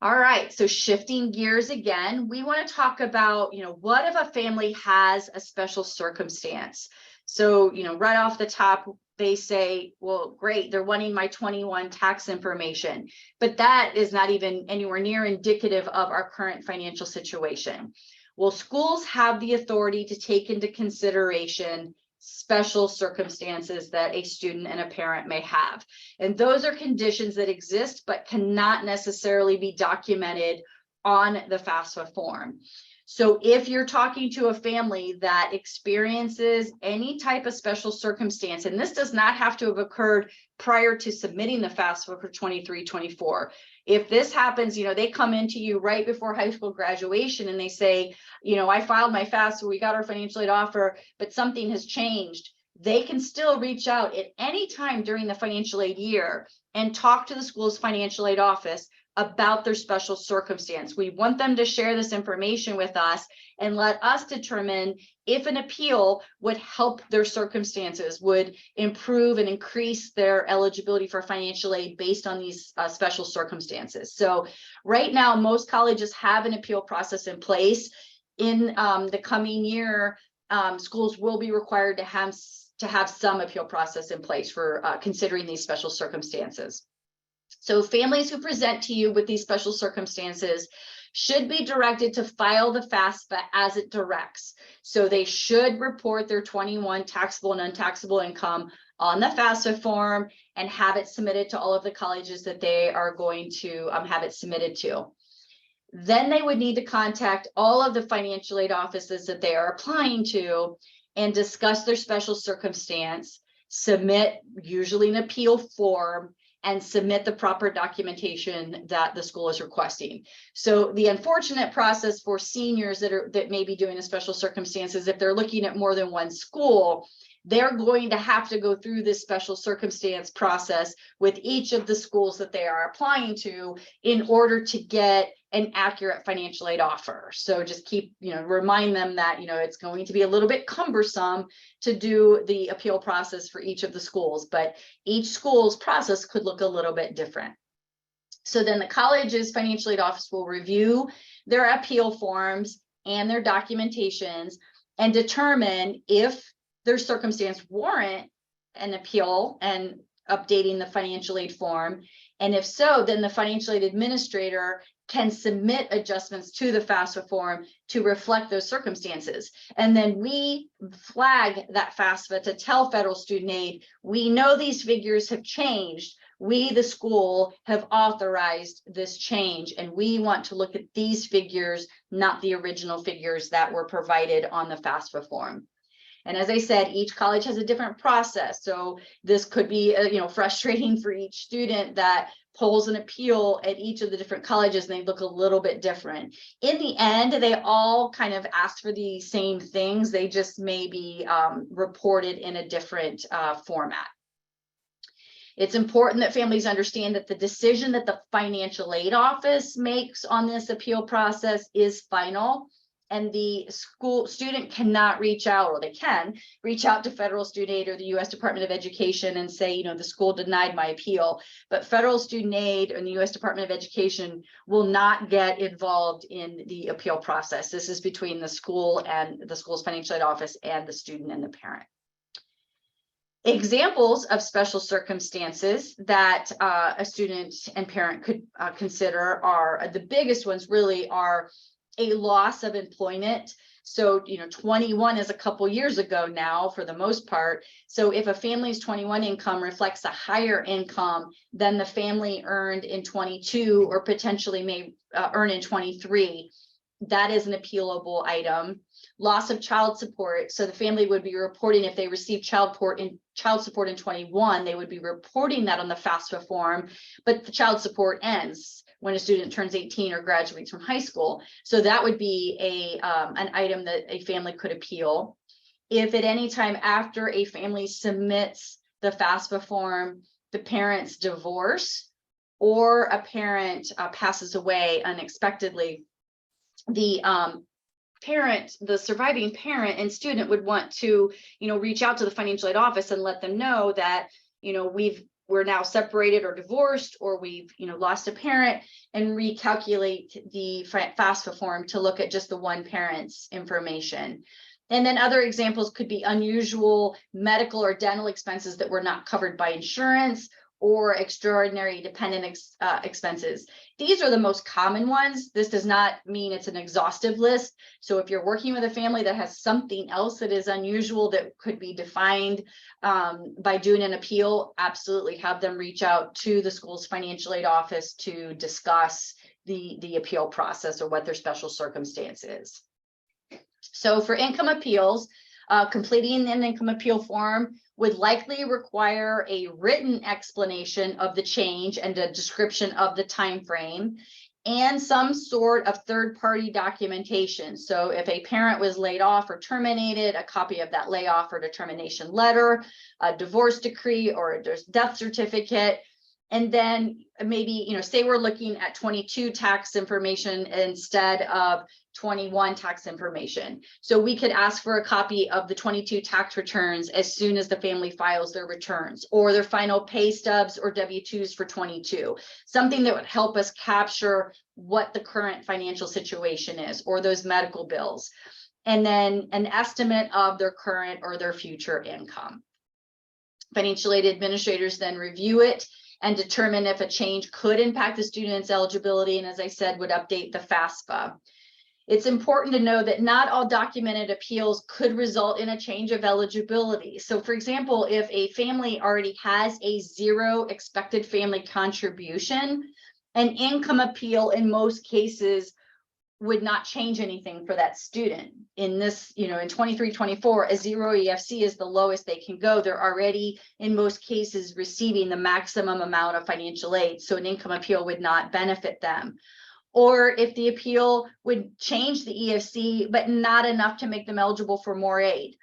All right, so shifting gears again, we want to talk about, what if a family has a special circumstance? So, right off the top, they say, well, great, they're wanting my 21 tax information, but that is not even anywhere near indicative of our current financial situation. Well, schools have the authority to take into consideration special circumstances that a student and a parent may have. And those are conditions that exist, but cannot necessarily be documented on the FAFSA form. So if you're talking to a family that experiences any type of special circumstance, and this does not have to have occurred prior to submitting the FAFSA for 23-24. If this happens, they come into you right before high school graduation and they say, I filed my FAFSA, we got our financial aid offer, but something has changed. They can still reach out at any time during the financial aid year and talk to the school's financial aid office about their special circumstance. We want them to share this information with us and let us determine if an appeal would help their circumstances, would improve and increase their eligibility for financial aid based on these special circumstances. So right now, most colleges have an appeal process in place. In the coming year, schools will be required to have some appeal process in place for considering these special circumstances. So families who present to you with these special circumstances should be directed to file the FAFSA as it directs. So they should report their 21 taxable and untaxable income on the FAFSA form and have it submitted to all of the colleges that they are going to have it submitted to. Then they would need to contact all of the financial aid offices that they are applying to and discuss their special circumstance, submit usually an appeal form, and submit the proper documentation that the school is requesting. So the unfortunate process for seniors that may be doing a special circumstances, if they're looking at more than one school, they're going to have to go through this special circumstance process with each of the schools that they are applying to in order to get an accurate financial aid offer. So just keep, remind them that, it's going to be a little bit cumbersome to do the appeal process for each of the schools, but each school's process could look a little bit different. So then the college's financial aid office will review their appeal forms and their documentations and determine if their circumstance warrant an appeal and updating the financial aid form. And if so, then the financial aid administrator can submit adjustments to the FAFSA form to reflect those circumstances. And then we flag that FAFSA to tell federal student aid, we know these figures have changed. We, the school, have authorized this change, and we want to look at these figures, not the original figures that were provided on the FAFSA form. And as I said, each college has a different process. So this could be, frustrating for each student that pulls an appeal at each of the different colleges, and they look a little bit different. In the end, they all kind of ask for the same things. They just may be reported in a different format. It's important that families understand that the decision that the financial aid office makes on this appeal process is final. And the student cannot reach out, or they can reach out to federal student aid or the U.S. Department of Education and say, the school denied my appeal. But federal student aid and the U.S. Department of Education will not get involved in the appeal process. This is between the school and the school's financial aid office and the student and the parent. Examples of special circumstances that a student and parent could consider are, the biggest ones really are a loss of employment. So, 21 is a couple years ago now for the most part. So if a family's 21 income reflects a higher income than the family earned in 22 or potentially may earn in 23, that is an appealable item. Loss of child support. So the family would be reporting if they received child support in 21, they would be reporting that on the FAFSA form, but the child support ends when a student turns 18 or graduates from high school. So that would be an item that a family could appeal. If at any time after a family submits the FAFSA form, the parents divorce or a parent passes away unexpectedly, the surviving parent and student would want to, reach out to the financial aid office and let them know that, we're now separated or divorced, or we've, lost a parent, and recalculate the FAFSA form to look at just the one parent's information. And then other examples could be unusual medical or dental expenses that were not covered by insurance, or extraordinary dependent expenses. These are the most common ones. This does not mean it's an exhaustive list. So if you're working with a family that has something else that is unusual that could be defined by doing an appeal, absolutely have them reach out to the school's financial aid office to discuss the appeal process or what their special circumstance is. So for income appeals, completing an income appeal form would likely require a written explanation of the change and a description of the time frame and some sort of third-party documentation. So if a parent was laid off or terminated, a copy of that layoff or termination letter, a divorce decree or a death certificate. And then maybe, say we're looking at 22 tax information instead of 21 tax information. So we could ask for a copy of the 22 tax returns as soon as the family files their returns, or their final pay stubs or W-2s for 22, something that would help us capture what the current financial situation is, or those medical bills, and then an estimate of their current or their future income. Financial aid administrators then review it and determine if a change could impact the student's eligibility, and as I said, would update the FAFSA. It's important to know that not all documented appeals could result in a change of eligibility. So for example, if a family already has a 0 expected family contribution, an income appeal in most cases would not change anything for that student. In this, in 23-24, a 0 EFC is the lowest they can go. They're already, in most cases, receiving the maximum amount of financial aid, so an income appeal would not benefit them. Or if the appeal would change the EFC, but not enough to make them eligible for more aid.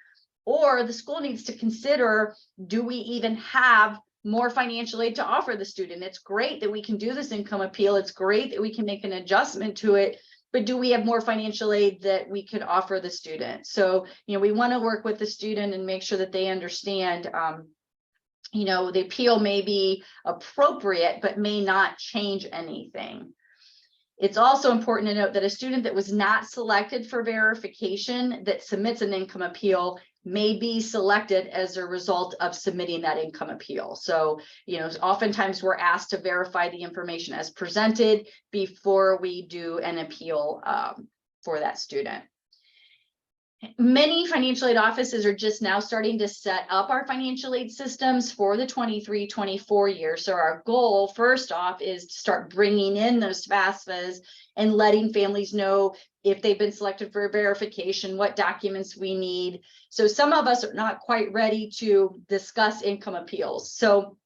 Or the school needs to consider, do we even have more financial aid to offer the student? It's great that we can do this income appeal. It's great that we can make an adjustment to it, but do we have more financial aid that we could offer the student? So, we want to work with the student and make sure that they understand, the appeal may be appropriate, but may not change anything. It's also important to note that a student that was not selected for verification that submits an income appeal may be selected as a result of submitting that income appeal. So, oftentimes we're asked to verify the information as presented before we do an appeal for that student. Many financial aid offices are just now starting to set up our financial aid systems for the 23-24 year. So our goal, first off, is to start bringing in those FAFSAs and letting families know if they've been selected for verification, what documents we need. So some of us are not quite ready to discuss income appeals. So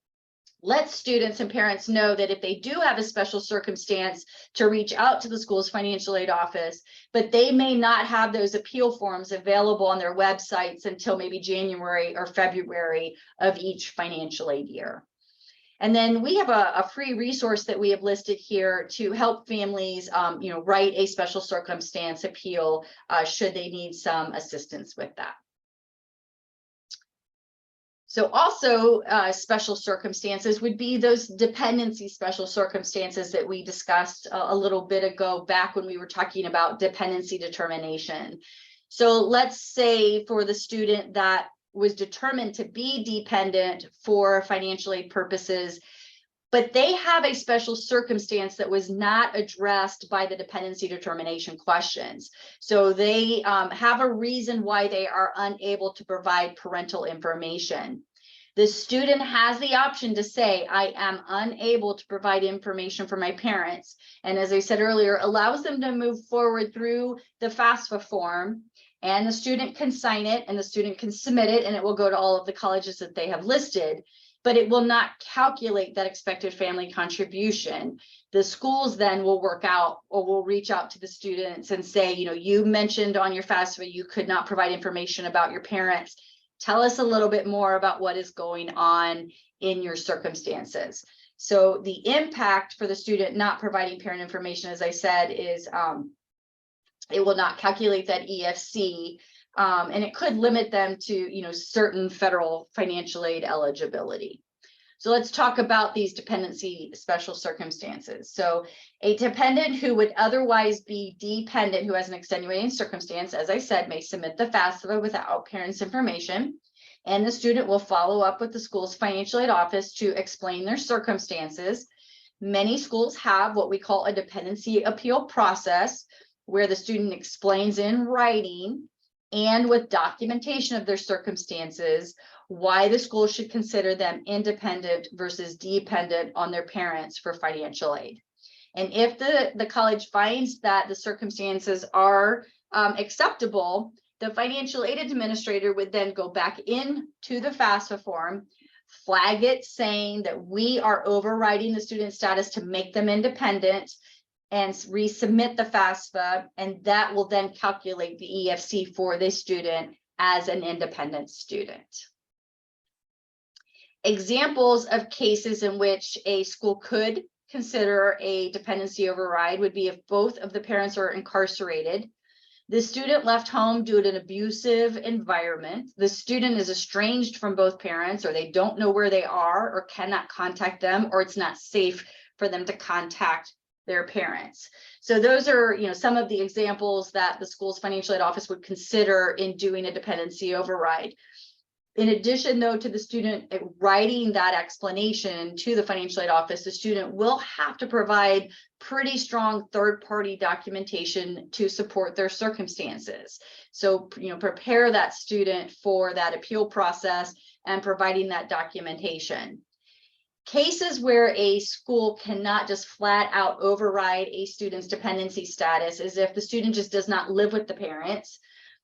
let students and parents know that if they do have a special circumstance, to reach out to the school's financial aid office, but they may not have those appeal forms available on their websites until maybe January or February of each financial aid year. And then we have a free resource that we have listed here to help families, write a special circumstance appeal should they need some assistance with that. So also special circumstances would be those dependency special circumstances that we discussed a little bit ago back when we were talking about dependency determination. So let's say for the student that was determined to be dependent for financial aid purposes, but they have a special circumstance that was not addressed by the dependency determination questions. So they have a reason why they are unable to provide parental information. The student has the option to say, I am unable to provide information for my parents. And as I said earlier, allows them to move forward through the FAFSA form, and the student can sign it and the student can submit it, and it will go to all of the colleges that they have listed. But it will not calculate that expected family contribution. The schools then will work out or will reach out to the students and say, you mentioned on your FAFSA you could not provide information about your parents. Tell us a little bit more about what is going on in your circumstances. So the impact for the student not providing parent information, as I said, is it will not calculate that EFC. And it could limit them to, certain federal financial aid eligibility. So let's talk about these dependency special circumstances. So a dependent who would otherwise be dependent, who has an extenuating circumstance, as I said, may submit the FAFSA without parents' information, and the student will follow up with the school's financial aid office to explain their circumstances. Many schools have what we call a dependency appeal process, where the student explains in writing and with documentation of their circumstances why the school should consider them independent versus dependent on their parents for financial aid. And if the college finds that the circumstances are acceptable, the financial aid administrator would then go back into the FAFSA form, flag it saying that we are overriding the student status to make them independent, and resubmit the FAFSA, and that will then calculate the EFC for the student as an independent student. Examples of cases in which a school could consider a dependency override would be if both of the parents are incarcerated, the student left home due to an abusive environment, the student is estranged from both parents, or they don't know where they are or cannot contact them, or it's not safe for them to contact their parents. So those are, you know, some of the examples that the school's financial aid office would consider in doing a dependency override. In addition, though, to the student writing that explanation to the financial aid office, the student will have to provide pretty strong third-party documentation to support their circumstances. So, you know, prepare that student for that appeal process and providing that documentation. Cases where a school cannot just flat out override a student's dependency status is if the student just does not live with the parents,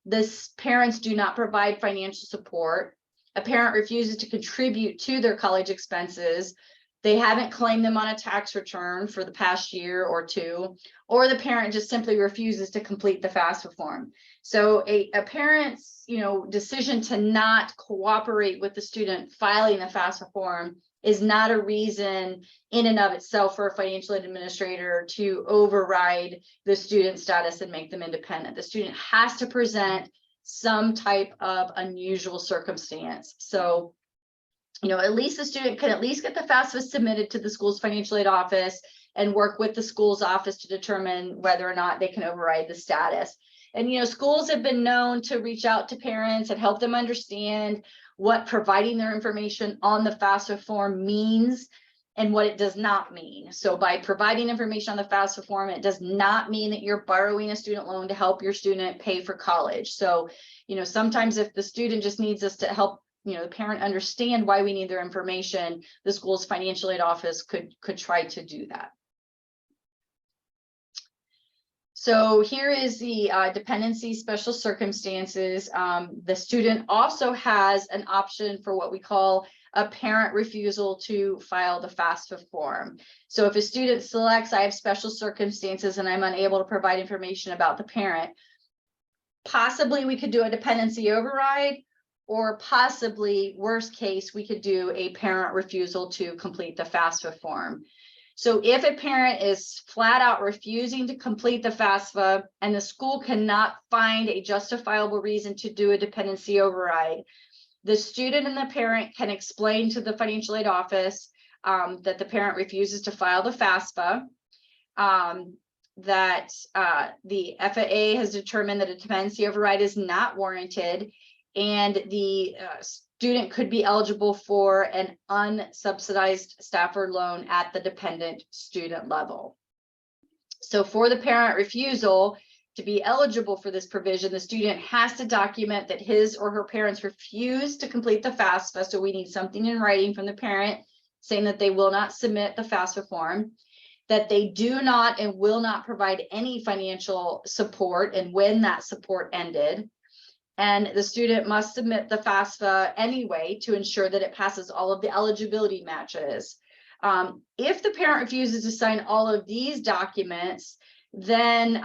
the parents do not provide financial support, a parent refuses to contribute to their college expenses, they haven't claimed them on a tax return for the past year or two, or the parent just simply refuses to complete the FAFSA form. So a parent's, you know, decision to not cooperate with the student filing the FAFSA form is not a reason in and of itself for a financial aid administrator to override the student status and make them independent. The student has to present some type of unusual circumstance. So, you know, at least the student can at least get the FAFSA submitted to the school's financial aid office and work with the school's office to determine whether or not they can override the status. And, you know, schools have been known to reach out to parents and help them understand what providing their information on the FAFSA form means and what it does not mean. So by providing information on the FAFSA form, it does not mean that you're borrowing a student loan to help your student pay for college. So, you know, sometimes if the student just needs us to help, you know, the parent understand why we need their information, the school's financial aid office could try to do that. So here is the dependency special circumstances. The student also has an option for what we call a parent refusal to file the FAFSA form. So if a student selects, I have special circumstances and I'm unable to provide information about the parent, possibly we could do a dependency override, or possibly worst case, we could do a parent refusal to complete the FAFSA form. So if a parent is flat out refusing to complete the FAFSA and the school cannot find a justifiable reason to do a dependency override, the student and the parent can explain to the financial aid office that the parent refuses to file the FAFSA, that the FAA has determined that a dependency override is not warranted, and the student could be eligible for an unsubsidized Stafford loan at the dependent student level. So for the parent refusal to be eligible for this provision, the student has to document that his or her parents refuse to complete the FAFSA. So we need something in writing from the parent saying that they will not submit the FAFSA form, that they do not and will not provide any financial support and when that support ended. And the student must submit the FAFSA anyway to ensure that it passes all of the eligibility matches. If the parent refuses to sign all of these documents, then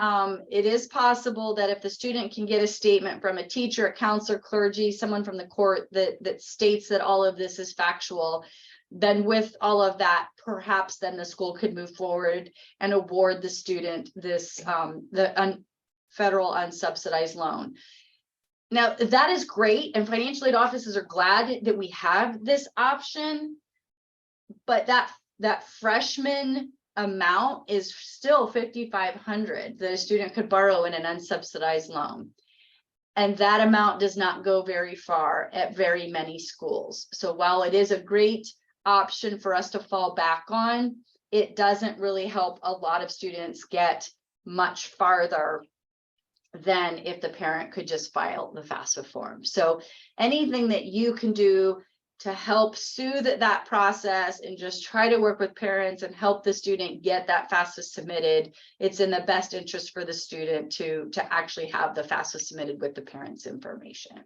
it is possible that if the student can get a statement from a teacher, a counselor, clergy, someone from the court that states that all of this is factual, then with all of that, perhaps then the school could move forward and award the student this federal unsubsidized loan. Now, that is great, and financial aid offices are glad that we have this option, but that freshman amount is still $5,500 that a student could borrow in an unsubsidized loan. And that amount does not go very far at very many schools. So while it is a great option for us to fall back on, it doesn't really help a lot of students get much farther than if the parent could just file the FAFSA form. So anything that you can do to help soothe that process and just try to work with parents and help the student get that FAFSA submitted, it's in the best interest for the student to actually have the FAFSA submitted with the parents' information.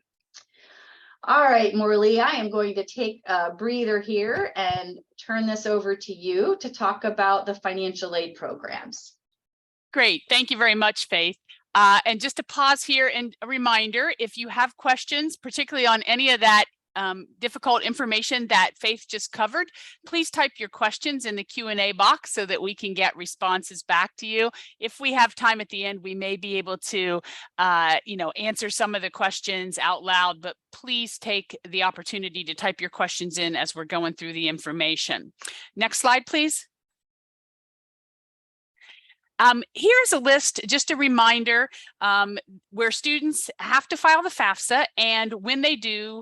All right, Morley, I am going to take a breather here and turn this over to you to talk about the financial aid programs. Great. Thank you very much, Faith. And just to pause here and a reminder, if you have questions, particularly on any of that difficult information that Faith just covered, please type your questions in the Q&A box so that we can get responses back to you. If we have time at the end, we may be able to, answer some of the questions out loud, but please take the opportunity to type your questions in as we're going through the information. Next slide, please. Here's a list, just a reminder, where students have to file the FAFSA, and when they do,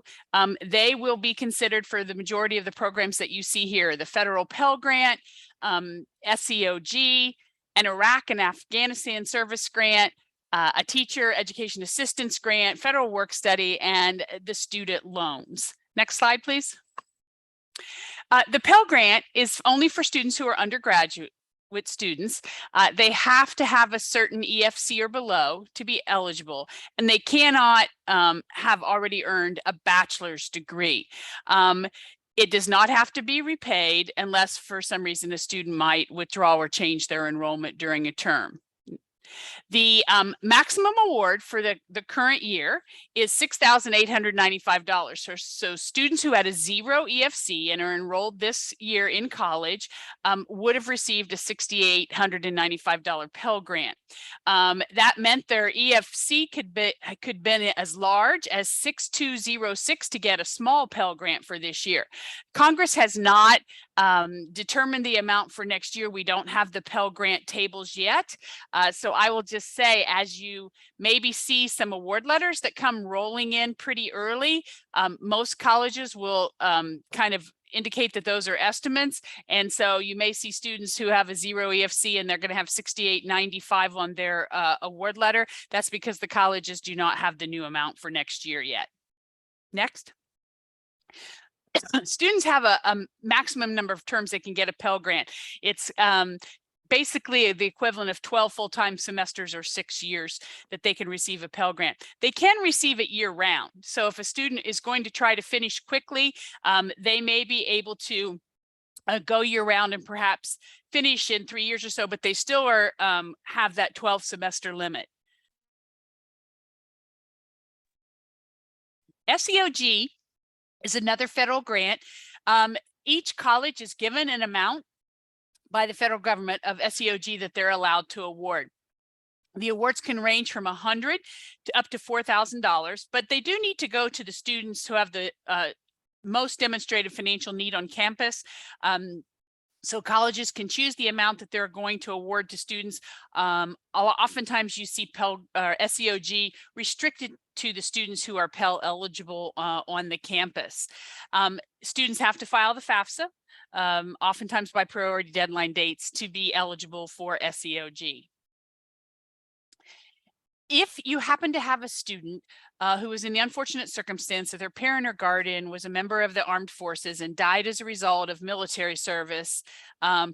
they will be considered for the majority of the programs that you see here: the federal Pell Grant, SEOG, an Iraq and Afghanistan service grant, a teacher education assistance grant, federal work study, and the student loans. Next slide, please. The Pell Grant is only for students who are undergraduate students. They have to have a certain EFC or below to be eligible, and they cannot have already earned a bachelor's degree. It does not have to be repaid unless for some reason a student might withdraw or change their enrollment during a term. The maximum award for the current year is $6,895. So students who had a 0 EFC and are enrolled this year in college would have received a $6,895 Pell Grant. That meant their EFC could be as large as 6206 to get a small Pell Grant for this year. Congress has not determined the amount for next year. We don't have the Pell Grant tables yet. So I will just say, as you maybe see some award letters that come rolling in pretty early, most colleges will kind of indicate that those are estimates. And so you may see students who have a 0 EFC and they're going to have 6895 on their award letter. That's because the colleges do not have the new amount for next year yet. Next. Students have a maximum number of terms they can get a Pell Grant. It's basically the equivalent of 12 full-time semesters or 6 years that they can receive a Pell Grant. They can receive it year-round. So if a student is going to try to finish quickly, they may be able to go year-round and perhaps finish in 3 years or so, but they still are have that 12 semester limit. SEOG is another federal grant. Each college is given an amount by the federal government of SEOG that they're allowed to award. The awards can range from $100 to up to $4,000, but they do need to go to the students who have the most demonstrated financial need on campus. So colleges can choose the amount that they're going to award to students. Oftentimes you see SEOG restricted to the students who are Pell eligible on the campus. Students have to file the FAFSA, oftentimes by priority deadline dates, to be eligible for SEOG. If you happen to have a student who is in the unfortunate circumstance that their parent or guardian was a member of the armed forces and died as a result of military service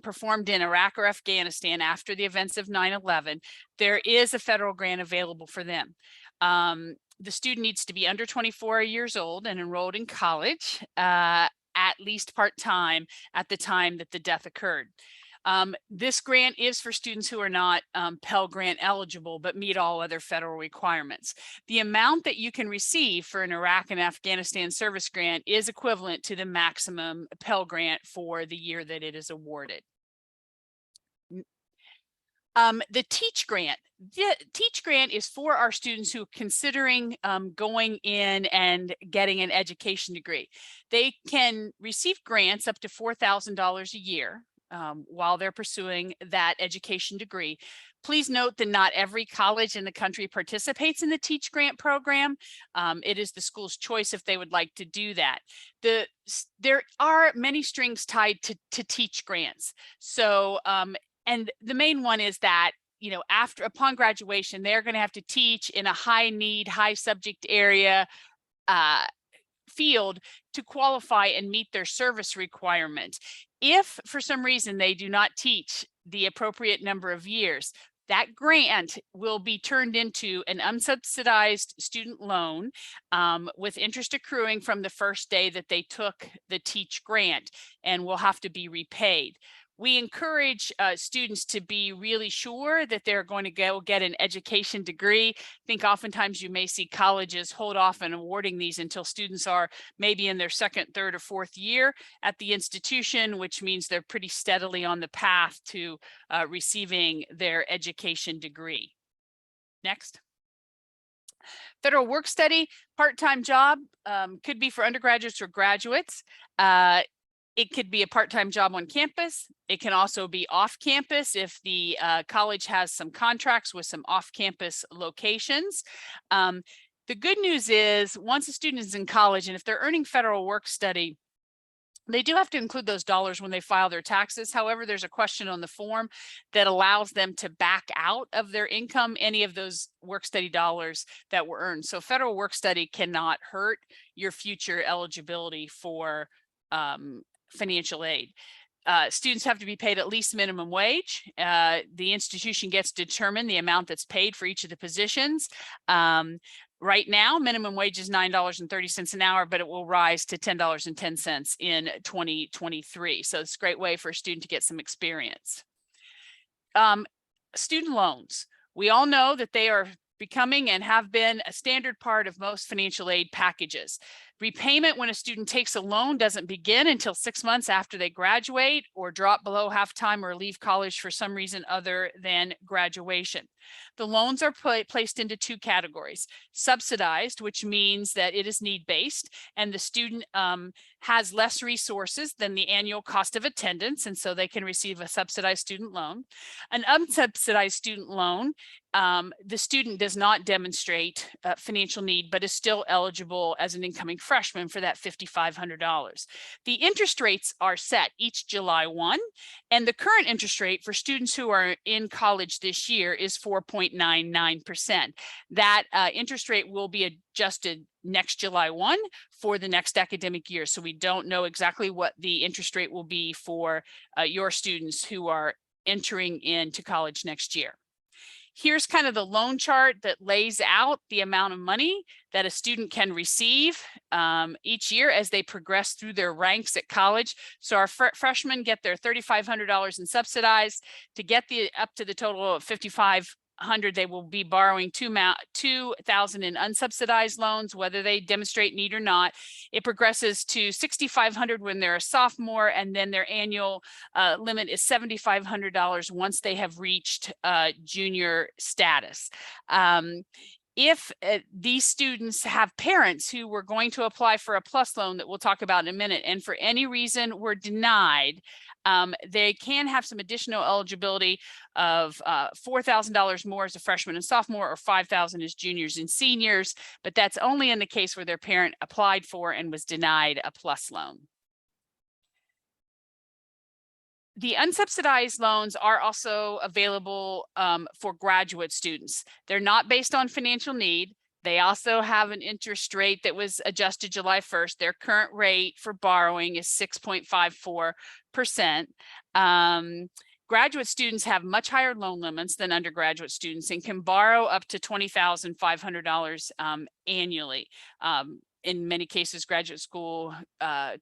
performed in Iraq or Afghanistan after the events of 9/11, there is a federal grant available for them. The student needs to be under 24 years old and enrolled in college, at least part-time at the time that the death occurred. This grant is for students who are not Pell Grant eligible, but meet all other federal requirements. The amount that you can receive for an Iraq and Afghanistan service grant is equivalent to the maximum Pell Grant for the year that it is awarded. The TEACH grant. The TEACH grant is for our students who are considering going in and getting an education degree. They can receive grants up to $4,000 a year while they're pursuing that education degree. Please note that not every college in the country participates in the TEACH grant program. It is the school's choice if they would like to do that. There are many strings tied to TEACH grants. So, and the main one is that, you know, upon graduation, they're going to have to teach in a high need, high subject area field to qualify and meet their service requirement. If for some reason they do not teach the appropriate number of years, that grant will be turned into an unsubsidized student loan with interest accruing from the first day that they took the Teach grant, and will have to be repaid. We encourage students to be really sure that they're going to go get an education degree. I think oftentimes you may see colleges hold off on awarding these until students are maybe in their second, third, or fourth year at the institution, which means they're pretty steadily on the path to receiving their education degree. Next. Federal work study, part-time job, could be for undergraduates or graduates. It could be a part-time job on campus. It can also be off campus if the college has some contracts with some off-campus locations. The good news is once a student is in college and if they're earning federal work study, they do have to include those dollars when they file their taxes. However, there's a question on the form that allows them to back out of their income any of those work study dollars that were earned. So federal work study cannot hurt your future eligibility for financial aid. Students have to be paid at least minimum wage. The institution gets to determine the amount that's paid for each of the positions. Right now, minimum wage is $9.30 an hour, but it will rise to $10.10 in 2023. So it's a great way for a student to get some experience. Student loans. We all know that they are becoming and have been a standard part of most financial aid packages. Repayment when a student takes a loan doesn't begin until 6 months after they graduate or drop below half-time or leave college for some reason other than graduation. The loans are placed into two categories: subsidized, which means that it is need-based and the student has less resources than the annual cost of attendance, and so they can receive a subsidized student loan. An unsubsidized student loan, the student does not demonstrate financial need, but is still eligible as an incoming freshman for that $5,500. The interest rates are set each July 1, and the current interest rate for students who are in college this year is 4.99%. That interest rate will be adjusted next July 1 for the next academic year. So we don't know exactly what the interest rate will be for your students who are entering into college next year. Here's kind of the loan chart that lays out the amount of money that a student can receive each year as they progress through their ranks at college. So our freshmen get their $3,500 in subsidized. To get up to the total of $5,500, they will be borrowing $2,000 in unsubsidized loans, whether they demonstrate need or not. It progresses to $6,500 when they're a sophomore, and then their annual limit is $7,500 once they have reached junior status. If these students have parents who were going to apply for a PLUS loan that we'll talk about in a minute, and for any reason were denied, they can have some additional eligibility of $4,000 more as a freshman and sophomore, or $5,000 as juniors and seniors, but that's only in the case where their parent applied for and was denied a PLUS loan. The unsubsidized loans are also available for graduate students. They're not based on financial need. They also have an interest rate that was adjusted July 1st. Their current rate for borrowing is 6.54%. Graduate students have much higher loan limits than undergraduate students and can borrow up to $20,500 annually. In many cases, graduate school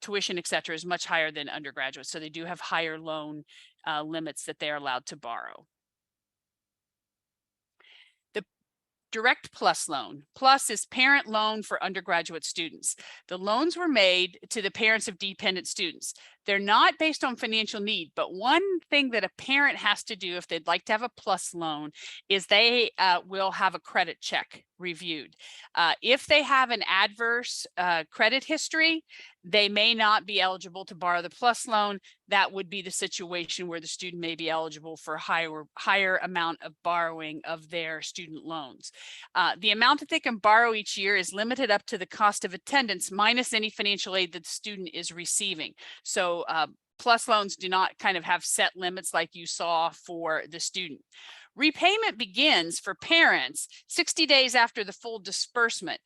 tuition, et cetera, is much higher than undergraduate. So they do have higher loan limits that they're allowed to borrow. The Direct PLUS loan. PLUS is parent loan for undergraduate students. The loans were made to the parents of dependent students. They're not based on financial need, but one thing that a parent has to do if they'd like to have a PLUS loan is they will have a credit check reviewed. If they have an adverse credit history, they may not be eligible to borrow the PLUS loan. That would be the situation where the student may be eligible for higher amount of borrowing of their student loans. The amount that they can borrow each year is limited up to the cost of attendance minus any financial aid that the student is receiving. So PLUS loans do not kind of have set limits like you saw for the student. Repayment begins for parents 60 days after the full disbursement.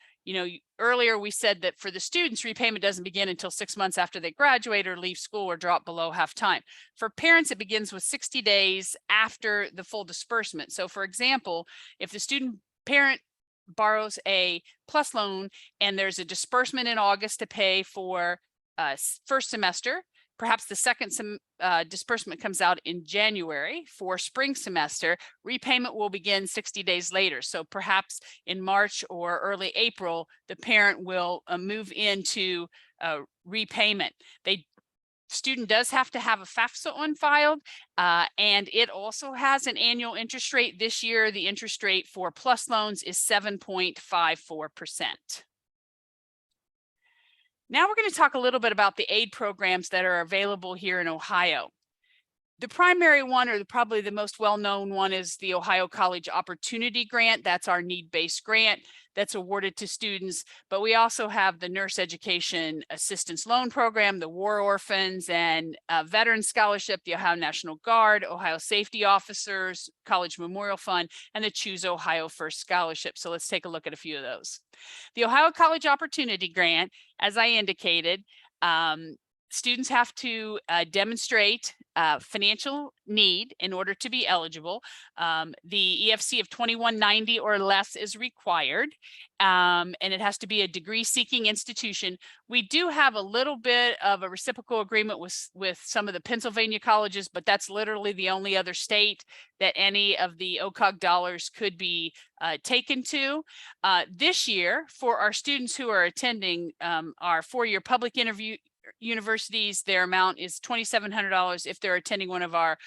Earlier we said that for the students, repayment doesn't begin until 6 months after they graduate or leave school or drop below half time. For parents, it begins with 60 days after the full disbursement. So for example, if the student parent borrows a PLUS loan and there's a disbursement in August to pay for first semester, perhaps the second disbursement comes out in January for spring semester, repayment will begin 60 days later. So perhaps in March or early April, the parent will move into repayment. Student does have to have a FAFSA on file, and it also has an annual interest rate. This year, the interest rate for PLUS loans is 7.54%. Now we're going to talk a little bit about the aid programs that are available here in Ohio. The primary one, or probably the most well-known one, is the Ohio College Opportunity Grant. That's our need-based grant that's awarded to students. But we also have the Nurse Education Assistance Loan Program, the War Orphans and Veteran Scholarship, the Ohio National Guard, Ohio Safety Officers, College Memorial Fund, and the Choose Ohio First Scholarship. So let's take a look at a few of those. The Ohio College Opportunity Grant, as I indicated, students have to demonstrate financial need in order to be eligible. The EFC of 2190 or less is required, and it has to be a degree-seeking institution. We do have a little bit of a reciprocal agreement with some of the Pennsylvania colleges, but that's literally the only other state that any of the OCOG dollars could be taken to. This year, for our students who are attending our four-year public universities, their amount is $2,700. If they're attending one of our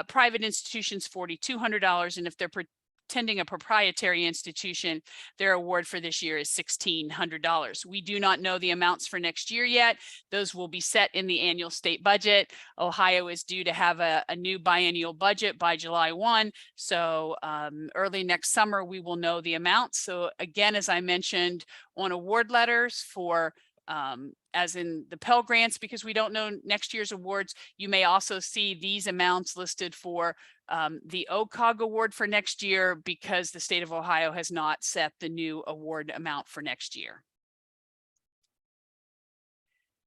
private institutions, $4,200. And if they're attending a proprietary institution, their award for this year is $1,600. We do not know the amounts for next year yet. Those will be set in the annual state budget. Ohio is due to have a new biennial budget by July 1. So early next summer, we will know the amounts. So again, as I mentioned, on award letters for as in the Pell Grants, because we don't know next year's awards, you may also see these amounts listed for the OCOG award for next year, because the state of Ohio has not set the new award amount for next year.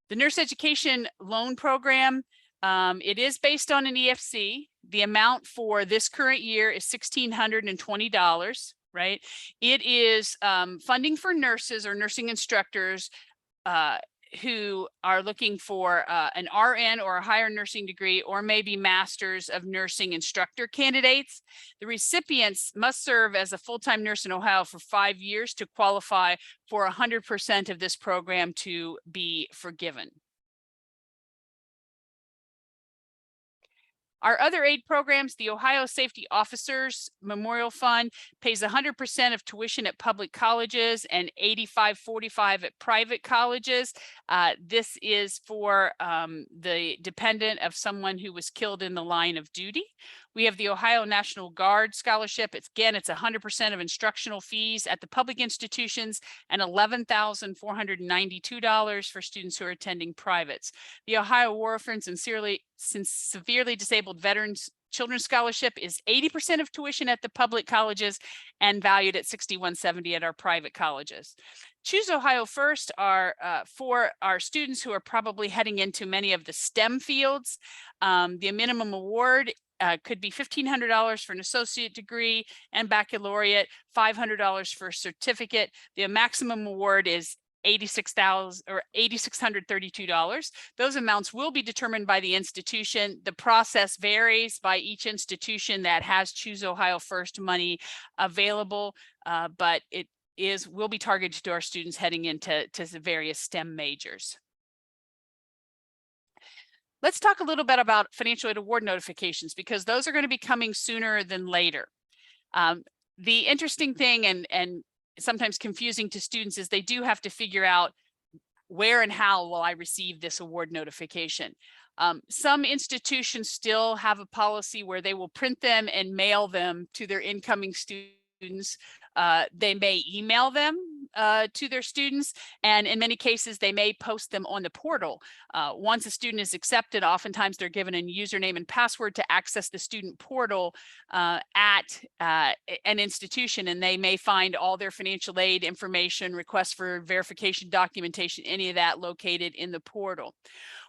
The Nurse Education Loan Program, it is based on an EFC. The amount for this current year is $1,620, right? It is funding for nurses or nursing instructors who are looking for an RN or a higher nursing degree, or maybe Masters of Nursing instructor candidates. The recipients must serve as a full-time nurse in Ohio for 5 years to qualify for 100% of this program to be forgiven. Our other aid programs, the Ohio Safety Officers Memorial Fund pays 100% of tuition at public colleges and 85-45 at private colleges. This is for the dependent of someone who was killed in the line of duty. We have the Ohio National Guard Scholarship. It's 100% of instructional fees at the public institutions and $11,492 for students who are attending privates. The Ohio War Orphans and Severely Disabled Veterans Children's Scholarship is 80% of tuition at the public colleges and valued at $6,170 at our private colleges. Choose Ohio First are for our students who are probably heading into many of the STEM fields. The minimum award could be $1,500 for an associate degree and baccalaureate, $500 for a certificate. The maximum award is $8,632. Those amounts will be determined by the institution. The process varies by each institution that has Choose Ohio First money available, but it will be targeted to our students heading into the various STEM majors. Let's talk a little bit about financial aid award notifications, because those are going to be coming sooner than later. The interesting thing and sometimes confusing to students is they do have to figure out where and how will I receive this award notification. Some institutions still have a policy where they will print them and mail them to their incoming students. They may email them to their students, and in many cases they may post them on the portal. Once a student is accepted, oftentimes they're given a username and password to access the student portal at an institution, and they may find all their financial aid information, requests for verification documentation, any of that located in the portal.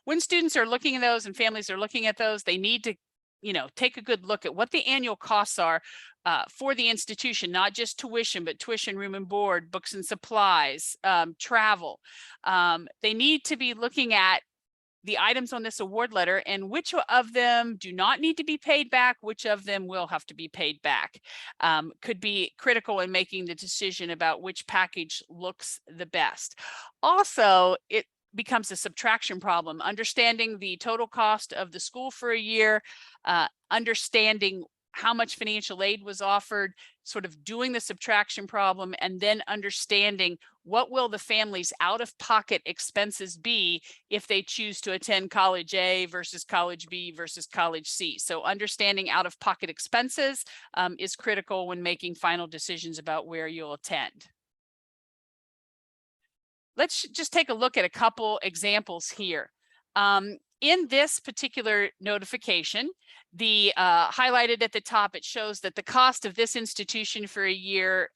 When students are looking at those and families are looking at those, they need to, take a good look at what the annual costs are for the institution, not just tuition, but tuition, room and board, books and supplies, travel. They need to be looking at the items on this award letter and which of them do not need to be paid back, which of them will have to be paid back. Could be critical in making the decision about which package looks the best. Also, it becomes a subtraction problem, understanding the total cost of the school for a year, understanding how much financial aid was offered, sort of doing the subtraction problem, and then understanding what will the family's out-of-pocket expenses be if they choose to attend college A versus college B versus college C. So understanding out-of-pocket expenses is critical when making final decisions about where you'll attend. Let's just take a look at a couple examples here. In this particular notification, the highlighted at the top, it shows that the cost of this institution for a year,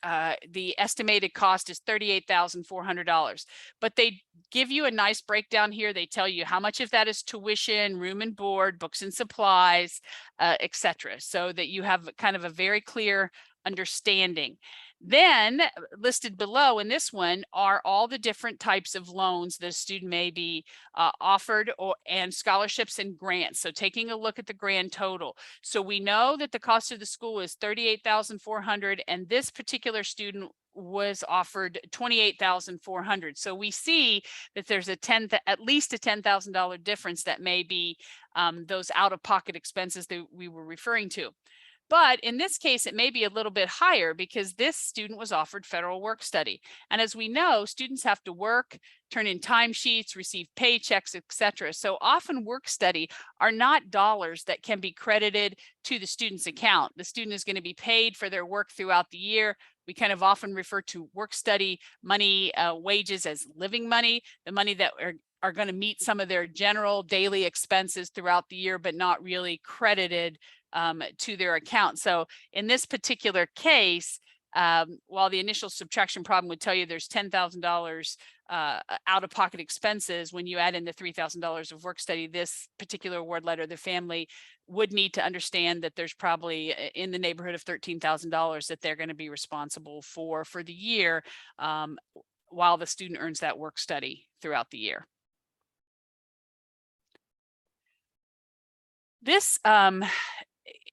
the estimated cost is $38,400. But they give you a nice breakdown here. They tell you how much of that is tuition, room and board, books and supplies, etc., so that you have kind of a very clear understanding. Then listed below in this one are all the different types of loans that a student may be offered, and scholarships and grants. So taking a look at the grand total. So we know that the cost of the school is $38,400, and this particular student was offered $28,400. So we see that there's at least a $10,000 difference that may be those out-of-pocket expenses that we were referring to. But in this case, it may be a little bit higher because this student was offered federal work study. And as we know, students have to work, turn in timesheets, receive paychecks, etc. So often work study are not dollars that can be credited to the student's account. The student is going to be paid for their work throughout the year. We kind of often refer to work study money, wages as living money, the money that are going to meet some of their general daily expenses throughout the year, but not really credited to their account. So in this particular case, while the initial subtraction problem would tell you there's $10,000 out-of-pocket expenses, when you add in the $3,000 of work study, this particular award letter, the family would need to understand that there's probably in the neighborhood of $13,000 that they're going to be responsible for the year, while the student earns that work study throughout the year. This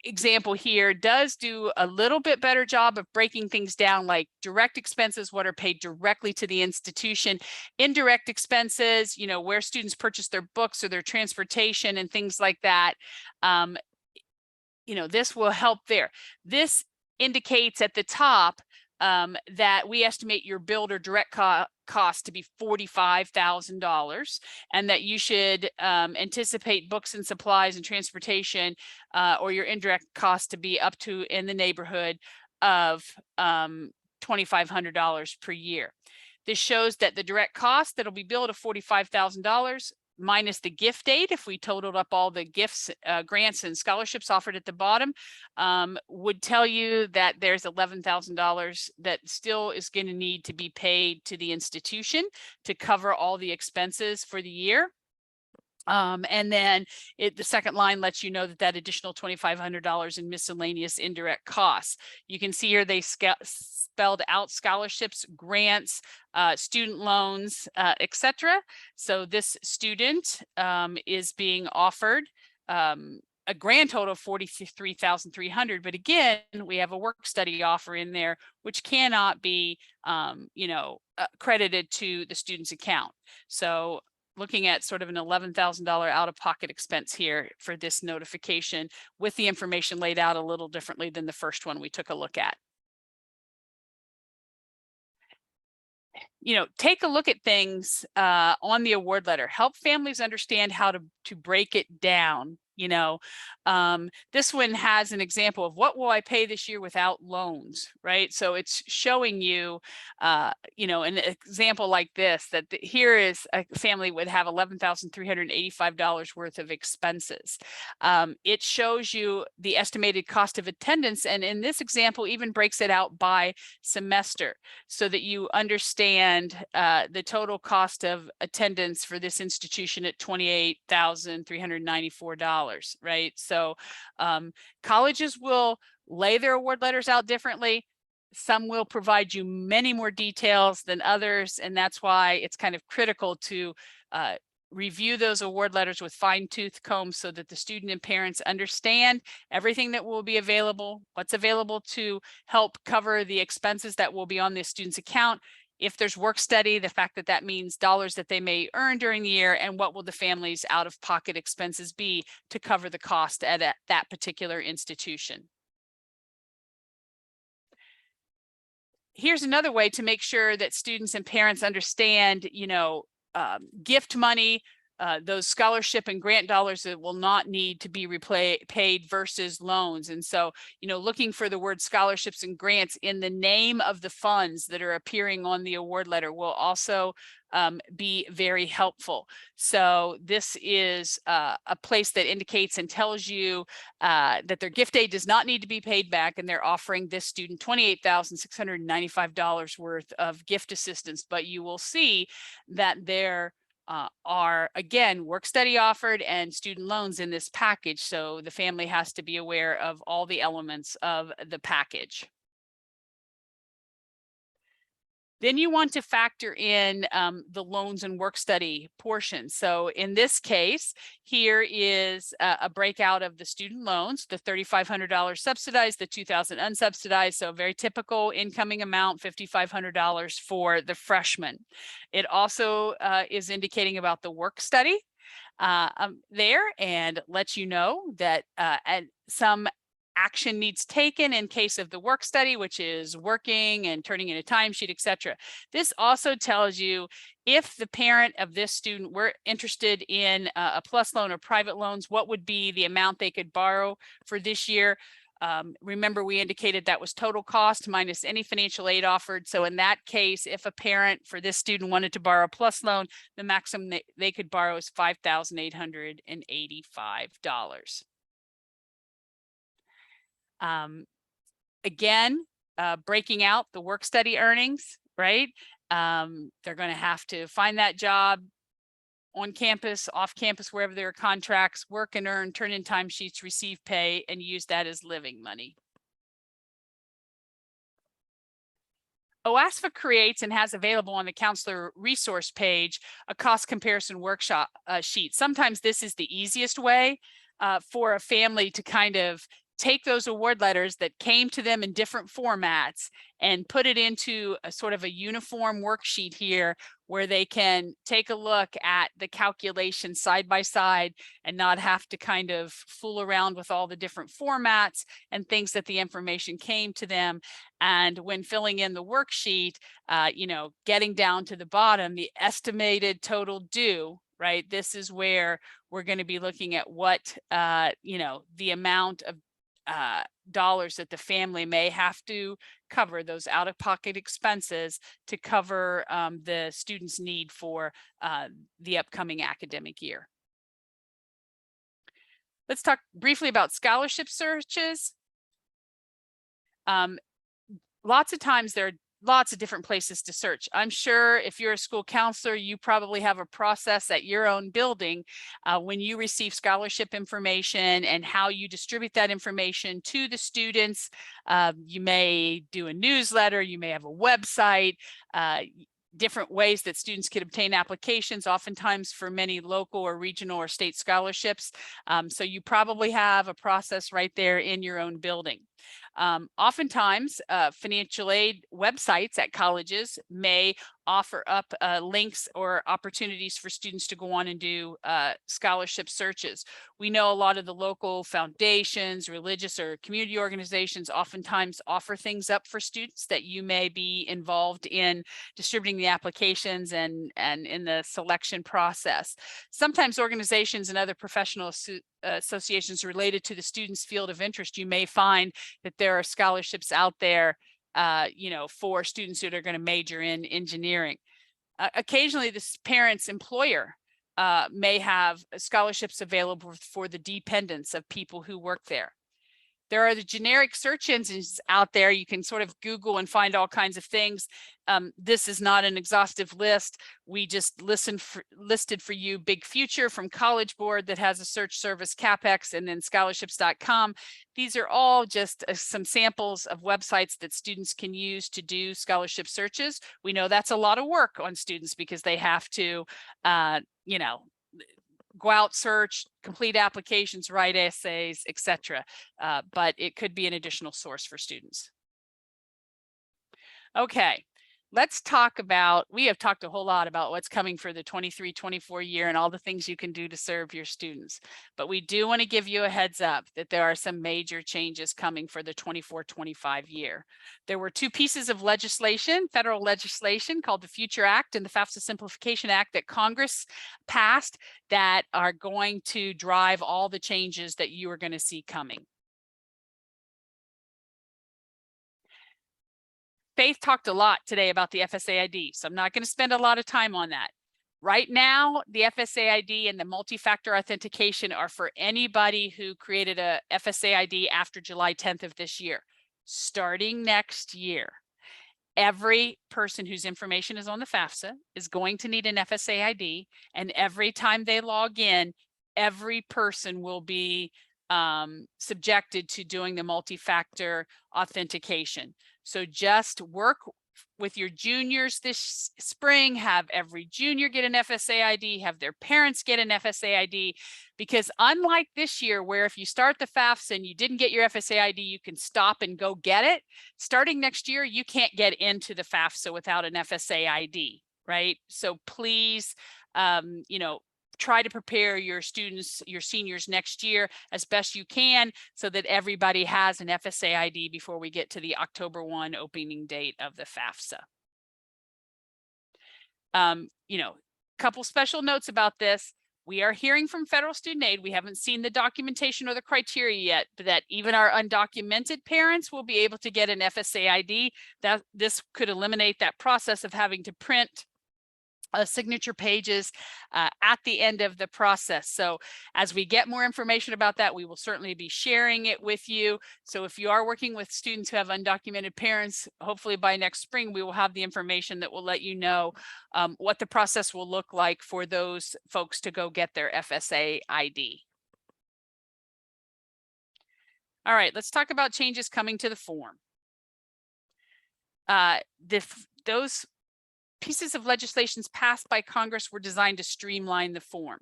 example here does do a little bit better job of breaking things down, like direct expenses, what are paid directly to the institution, indirect expenses, where students purchase their books or their transportation and things like that. This will help there. This indicates at the top that we estimate your billed or direct cost to be $45,000, and that you should anticipate books and supplies and transportation or your indirect cost to be up to in the neighborhood of $2,500 per year. This shows that the direct cost that'll be billed of $45,000 minus the gift aid, if we totaled up all the gifts, grants and scholarships offered at the bottom, would tell you that there's $11,000 that still is going to need to be paid to the institution to cover all the expenses for the year. And then the second line lets you know that additional $2,500 in miscellaneous indirect costs. You can see here they spelled out scholarships, grants, student loans, etc. So this student is being offered a grand total of $43,300. But again, we have a work study offer in there, which cannot be, credited to the student's account. So looking at sort of an $11,000 out-of-pocket expense here for this notification, with the information laid out a little differently than the first one we took a look at. Take a look at things on the award letter. Help families understand how to break it down You know, this one has an example of what will I pay this year without loans, right? So it's showing you, you know, an example like this, that here is a family would have $11,385 worth of expenses. It shows you the estimated cost of attendance, and in this example even breaks it out by semester so that you understand the total cost of attendance for this institution at $28,394, right? So colleges will lay their award letters out differently. Some will provide you many more details than others, and that's why it's kind of critical to review those award letters with fine-tooth comb so that the student and parents understand everything that will be available, what's available to help cover the expenses that will be on the student's account. If there's work study, the fact that that means dollars that they may earn during the year, and what will the family's out-of-pocket expenses be to cover the cost at that particular institution. Here's another way to make sure that students and parents understand, you know, gift money, those scholarship and grant dollars that will not need to be paid versus loans. And so, you know, looking for the word scholarships and grants in the name of the funds that are appearing on the award letter will also be very helpful. So this is a place that indicates and tells you that their gift aid does not need to be paid back, and they're offering this student $28,695 worth of gift assistance. But you will see that there are, again, work study offered and student loans in this package. So the family has to be aware of all the elements of the package. Then you want to factor in the loans and work study portion. So in this case, here is a breakout of the student loans, the $3,500 subsidized, the $2,000 unsubsidized. So very typical incoming amount, $5,500 for the freshman. It also is indicating about the work study there, and lets you know that some action needs taken in case of the work study, which is working and turning in a timesheet, etc. This also tells you if the parent of this student were interested in a PLUS loan or private loans, what would be the amount they could borrow for this year. Remember, we indicated that was total cost minus any financial aid offered. So in that case, if a parent for this student wanted to borrow a PLUS loan, the maximum they could borrow is $5,885. Again, breaking out the work study earnings, right? They're going to have to find that job on campus, off campus, wherever there are contracts, work and earn, turn in timesheets, receive pay, and use that as living money. OASFA creates and has available on the counselor resource page a cost comparison workshop sheet. Sometimes this is the easiest way for a family to kind of take those award letters that came to them in different formats and put it into a sort of a uniform worksheet here where they can take a look at the calculations side by side and not have to kind of fool around with all the different formats and things that the information came to them. And when filling in the worksheet, you know, getting down to the bottom, the estimated total due, right? This is where we're going to be looking at what, you know, the amount of dollars that the family may have to cover, those out-of-pocket expenses to cover the student's need for the upcoming academic year. Let's talk briefly about scholarship searches. Lots of times there are lots of different places to search. I'm sure if you're a school counselor, you probably have a process at your own building when you receive scholarship information and how you distribute that information to the students. You may do a newsletter, you may have a website, different ways that students can obtain applications, oftentimes for many local or regional or state scholarships. So you probably have a process right there in your own building. Oftentimes, financial aid websites at colleges may offer up links or opportunities for students to go on and do scholarship searches. We know a lot of the local foundations, religious or community organizations oftentimes offer things up for students that you may be involved in distributing the applications and in the selection process. Sometimes organizations and other professional associations related to the student's field of interest, you may find that there are scholarships out there, you know, for students that are going to major in engineering. Occasionally, this parent's employer may have scholarships available for the dependents of people who work there. There are the generic search engines out there. You can sort of Google and find all kinds of things. This is not an exhaustive list. We just listed for you Big Future from College Board that has a search service, CapEx, and then scholarships.com. These are all just some samples of websites that students can use to do scholarship searches. We know that's a lot of work on students because they have to, you know, go out, search, complete applications, write essays, etc. But it could be an additional source for students. Okay, let's talk about, we have talked a whole lot about what's coming for the 23-24 year and all the things you can do to serve your students. But we do want to give you a heads up that there are some major changes coming for the 24-25 year. There were two pieces of legislation, federal legislation called the Future Act and the FAFSA Simplification Act that Congress passed that are going to drive all the changes that you are going to see coming. Faith talked a lot today about the FSA-ID, so I'm not going to spend a lot of time on that. Right now, the FSA-ID and the multi-factor authentication are for anybody who created a FSA-ID after July 10th of this year. Starting next year, every person whose information is on the FAFSA is going to need an FSA-ID, and every time they log in, every person will be subjected to doing the multi-factor authentication. So just work with your juniors this spring, have every junior get an FSA ID, have their parents get an FSA ID, because unlike this year, where if you start the FAFSA and you didn't get your FSA ID, you can stop and go get it. Starting next year, you can't get into the FAFSA without an FSA ID, right? So please, you know, try to prepare your students, your seniors next year as best you can so that everybody has an FSA ID before we get to the October 1 opening date of the FAFSA. You know, a couple special notes about this. We are hearing from federal student aid. We haven't seen the documentation or the criteria yet, but that even our undocumented parents will be able to get an FSA ID. That this could eliminate that process of having to print signature pages at the end of the process. So as we get more information about that, we will certainly be sharing it with you. So if you are working with students who have undocumented parents, hopefully by next spring, we will have the information that will let you know what the process will look like for those folks to go get their FSA ID. All right, let's talk about changes coming to the form. Those pieces of legislations passed by Congress were designed to streamline the form.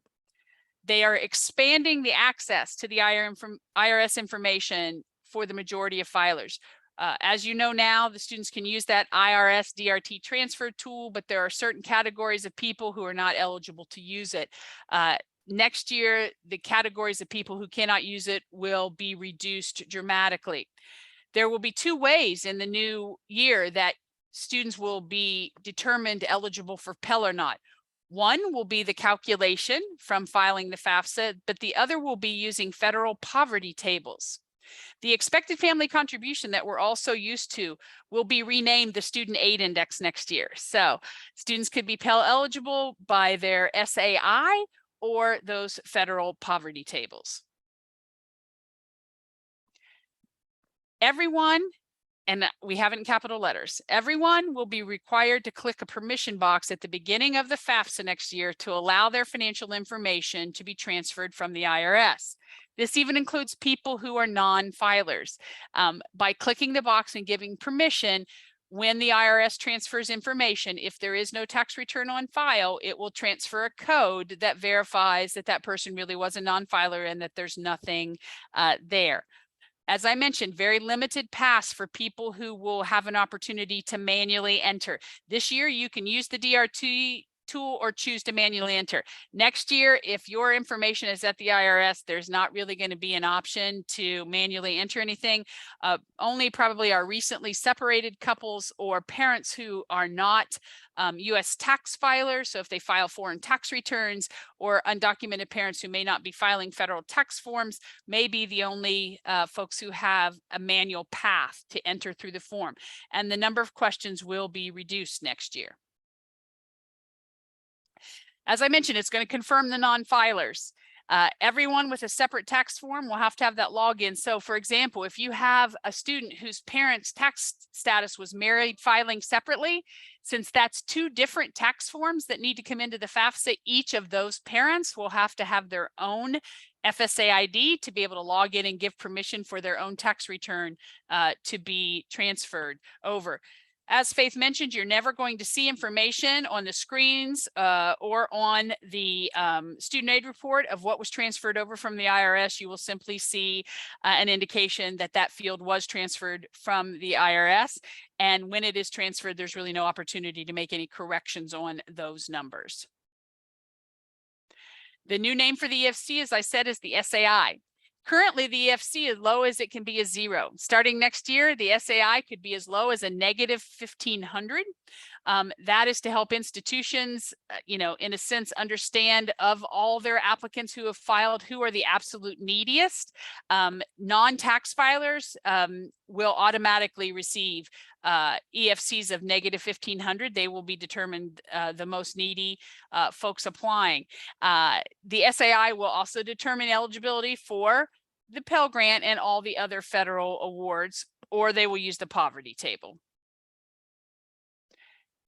They are expanding the access to the IRS information for the majority of filers. As you know now, the students can use that IRS DRT transfer tool, but there are certain categories of people who are not eligible to use it. Next year, the categories of people who cannot use it will be reduced dramatically. There will be two ways in the new year that students will be determined eligible for Pell or not. One will be the calculation from filing the FAFSA, but the other will be using federal poverty tables. The expected family contribution that we're also used to will be renamed the Student Aid Index next year. So students could be Pell eligible by their SAI or those federal poverty tables. Everyone, and we have it in capital letters, everyone will be required to click a permission box at the beginning of the FAFSA next year to allow their financial information to be transferred from the IRS. This even includes people who are non-filers. By clicking the box and giving permission, when the IRS transfers information, if there is no tax return on file, it will transfer a code that verifies that that person really was a non-filer and that there's nothing there. As I mentioned, very limited pass for people who will have an opportunity to manually enter. This year, you can use the DRT tool or choose to manually enter. Next year, if your information is at the IRS, there's not really going to be an option to manually enter anything. Only probably our recently separated couples or parents who are not U.S. tax filers. So if they file foreign tax returns, or undocumented parents who may not be filing federal tax forms, may be the only folks who have a manual path to enter through the form. And the number of questions will be reduced next year. As I mentioned, it's going to confirm the non-filers. Everyone with a separate tax form will have to have that login. So for example, if you have a student whose parents' tax status was married filing separately, since that's two different tax forms that need to come into the FAFSA, each of those parents will have to have their own FSA ID to be able to log in and give permission for their own tax return to be transferred over. As Faith mentioned, you're never going to see information on the screens or on the student aid report of what was transferred over from the IRS. You will simply see an indication that that field was transferred from the IRS. And when it is transferred, there's really no opportunity to make any corrections on those numbers. The new name for the EFC, as I said, is the SAI. Currently, the EFC, as low as it can be, is 0. Starting next year, the SAI could be as low as a negative 1,500. That is to help institutions, in a sense, understand of all their applicants who have filed, who are the absolute neediest. Non-tax filers will automatically receive EFCs of negative 1,500. They will be determined the most needy folks applying. The SAI will also determine eligibility for the Pell Grant and all the other federal awards, or they will use the poverty table.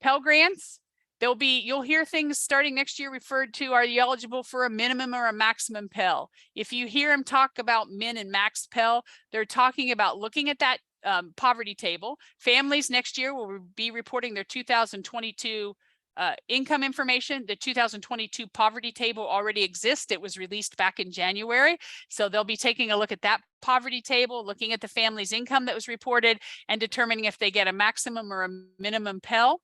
Pell Grants, you'll hear things starting next year referred to, are you eligible for a minimum or a maximum Pell? If you hear them talk about min and max Pell, they're talking about looking at that poverty table. Families next year will be reporting their 2022 income information. The 2022 poverty table already exists. It was released back in January. So they'll be taking a look at that poverty table, looking at the family's income that was reported, and determining if they get a maximum or a minimum Pell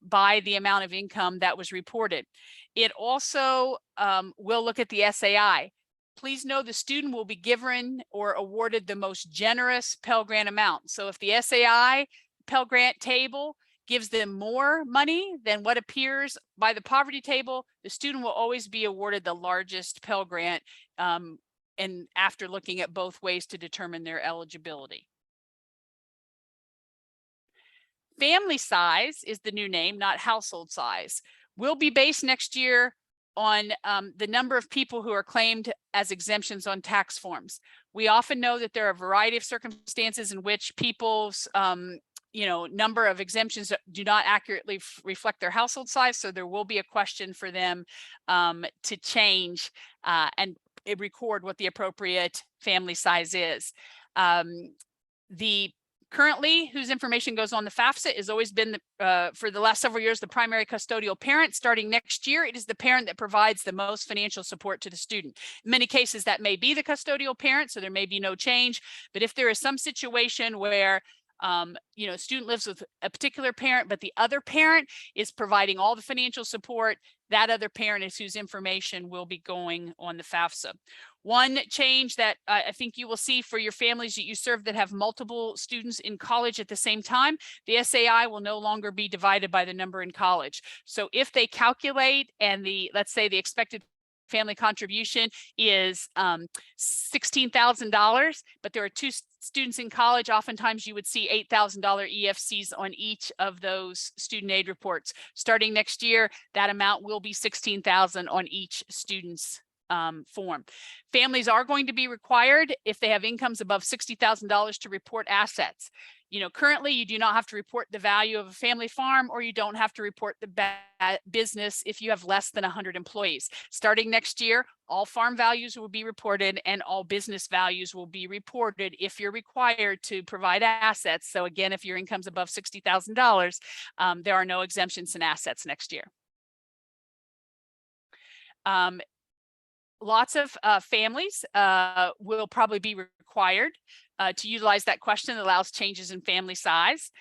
by the amount of income that was reported. It also will look at the SAI. Please know the student will be given or awarded the most generous Pell Grant amount. So if the SAI Pell Grant table gives them more money than what appears by the poverty table, the student will always be awarded the largest Pell Grant, and after looking at both ways to determine their eligibility. Family size is the new name, not household size. Will be based next year on the number of people who are claimed as exemptions on tax forms. We often know that there are a variety of circumstances in which people's number of exemptions do not accurately reflect their household size. So there will be a question for them to change and record what the appropriate family size is. Currently, whose information goes on the FAFSA has always been, for the last several years, the primary custodial parent. Starting next year, it is the parent that provides the most financial support to the student. In many cases, that may be the custodial parent, so there may be no change. But if there is some situation where student lives with a particular parent, but the other parent is providing all the financial support, that other parent is whose information will be going on the FAFSA. One change that I think you will see for your families that you serve that have multiple students in college at the same time, the SAI will no longer be divided by the number in college. So if they calculate and let's say the expected family contribution is $16,000, but there are two students in college, oftentimes you would see $8,000 EFCs on each of those student aid reports. Starting next year, that amount will be $16,000 on each student's form. Families are going to be required, if they have incomes above $60,000, to report assets. Currently you do not have to report the value of a family farm, or you don't have to report the business if you have less than 100 employees. Starting next year, all farm values will be reported and all business values will be reported if you're required to provide assets. So again, if your income's above $60,000, there are no exemptions in assets next year. Lots of families will probably be required to utilize that question that allows changes in family size.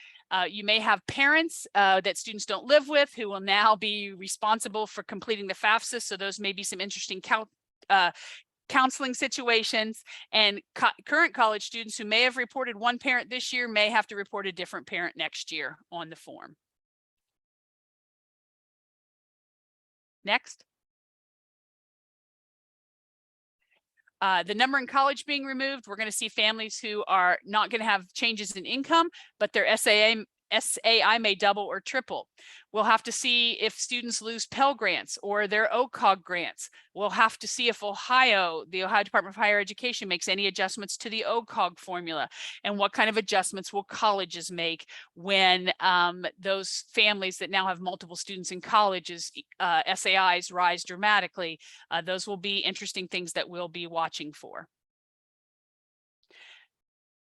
You may have parents that students don't live with who will now be responsible for completing the FAFSA. So those may be some interesting counseling situations, and current college students who may have reported one parent this year may have to report a different parent next year on the form. Next. The number in college being removed, we're going to see families who are not going to have changes in income, but their SAI may double or triple. We'll have to see if students lose Pell Grants or their OCOG grants. We'll have to see if the Ohio Department of Higher Education makes any adjustments to the OCOG formula, and what kind of adjustments will colleges make when those families that now have multiple students in colleges, SAIs rise dramatically. Those will be interesting things that we'll be watching for.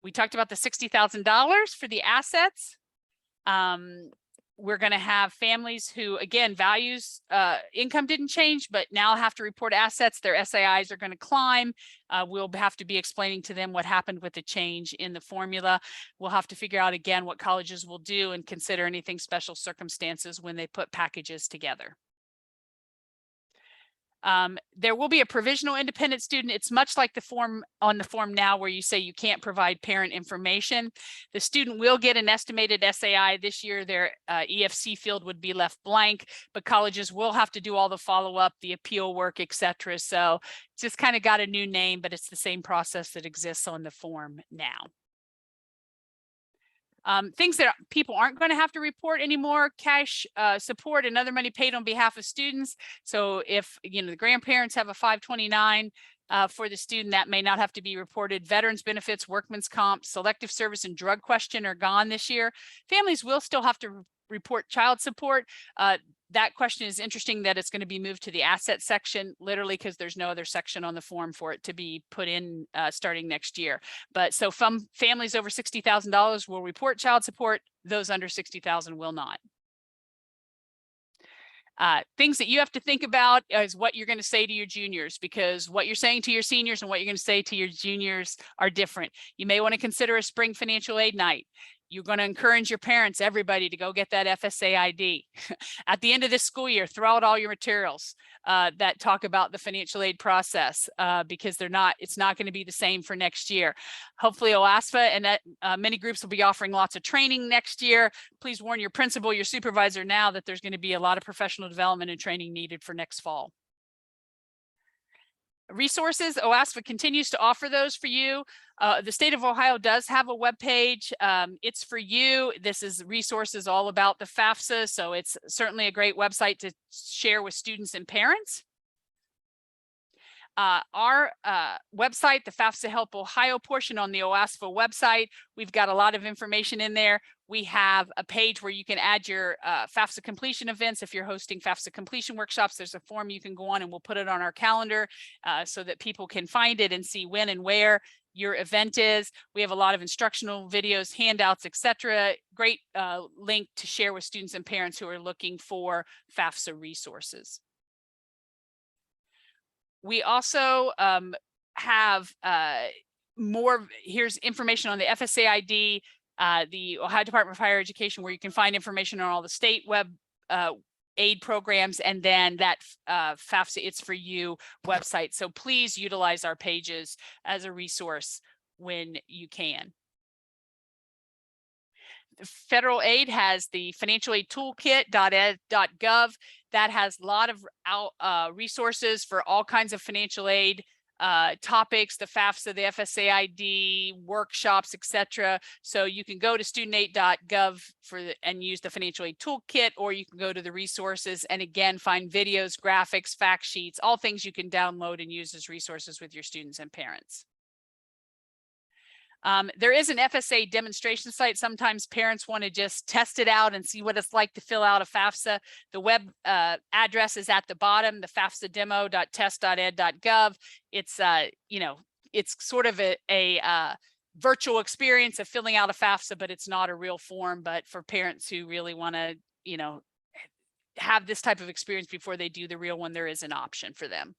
We talked about the $60,000 for the assets. We're going to have families who, again, income didn't change, but now have to report assets. Their SAIs are going to climb. We'll have to be explaining to them what happened with the change in the formula. We'll have to figure out, again, what colleges will do and consider anything special circumstances when they put packages together. There will be a provisional independent student. It's much like the form on the form now where you say you can't provide parent information. The student will get an estimated SAI this year. Their EFC field would be left blank, but colleges will have to do all the follow-up, the appeal work, etc. So it's just kind of got a new name, but it's the same process that exists on the form now. Things that people aren't going to have to report anymore: cash support and other money paid on behalf of students. So if the grandparents have a 529 for the student, that may not have to be reported. Veterans benefits, workman's comp, selective service, and drug question are gone this year. Families will still have to report child support. That question is interesting that it's going to be moved to the asset section, literally because there's no other section on the form for it to be put in starting next year. But so from families over $60,000 will report child support. Those under $60,000 will not. Things that you have to think about is what you're going to say to your juniors, because what you're saying to your seniors and what you're going to say to your juniors are different. You may want to consider a spring financial aid night. You're going to encourage your parents, everybody, to go get that FSA ID. At the end of this school year, throw out all your materials that talk about the financial aid process, because it's not going to be the same for next year. Hopefully OASFA and many groups will be offering lots of training next year. Please warn your principal, your supervisor now that there's going to be a lot of professional development and training needed for next fall. Resources, OASFA continues to offer those for you. The state of Ohio does have a webpage. It's for you. This is resources all about the FAFSA, so it's certainly a great website to share with students and parents. Our website, the FAFSA Help Ohio portion on the OASFA website, we've got a lot of information in there. We have a page where you can add your FAFSA completion events. If you're hosting FAFSA completion workshops, there's a form you can go on and we'll put it on our calendar so that people can find it and see when and where your event is. We have a lot of instructional videos, handouts, etc. Great link to share with students and parents who are looking for FAFSA resources. We also have here's information on the FSA ID, the Ohio Department of Higher Education, where you can find information on all the state web aid programs, and then that FAFSA It's For You website. So please utilize our pages as a resource when you can. Federal aid has the financial aid toolkit.ed.gov. That has a lot of resources for all kinds of financial aid topics, the FAFSA, the FSA ID, workshops, etc. So you can go to studentaid.gov and use the financial aid toolkit, or you can go to the resources and again find videos, graphics, fact sheets, all things you can download and use as resources with your students and parents. There is an FSA demonstration site. Sometimes parents want to just test it out and see what it's like to fill out a FAFSA. The web address is at the bottom, the FAFSAdemo.test.ed.gov. It's it's sort of a virtual experience of filling out a FAFSA, but it's not a real form. But for parents who really want to, have this type of experience before they do the real one, there is an option for them.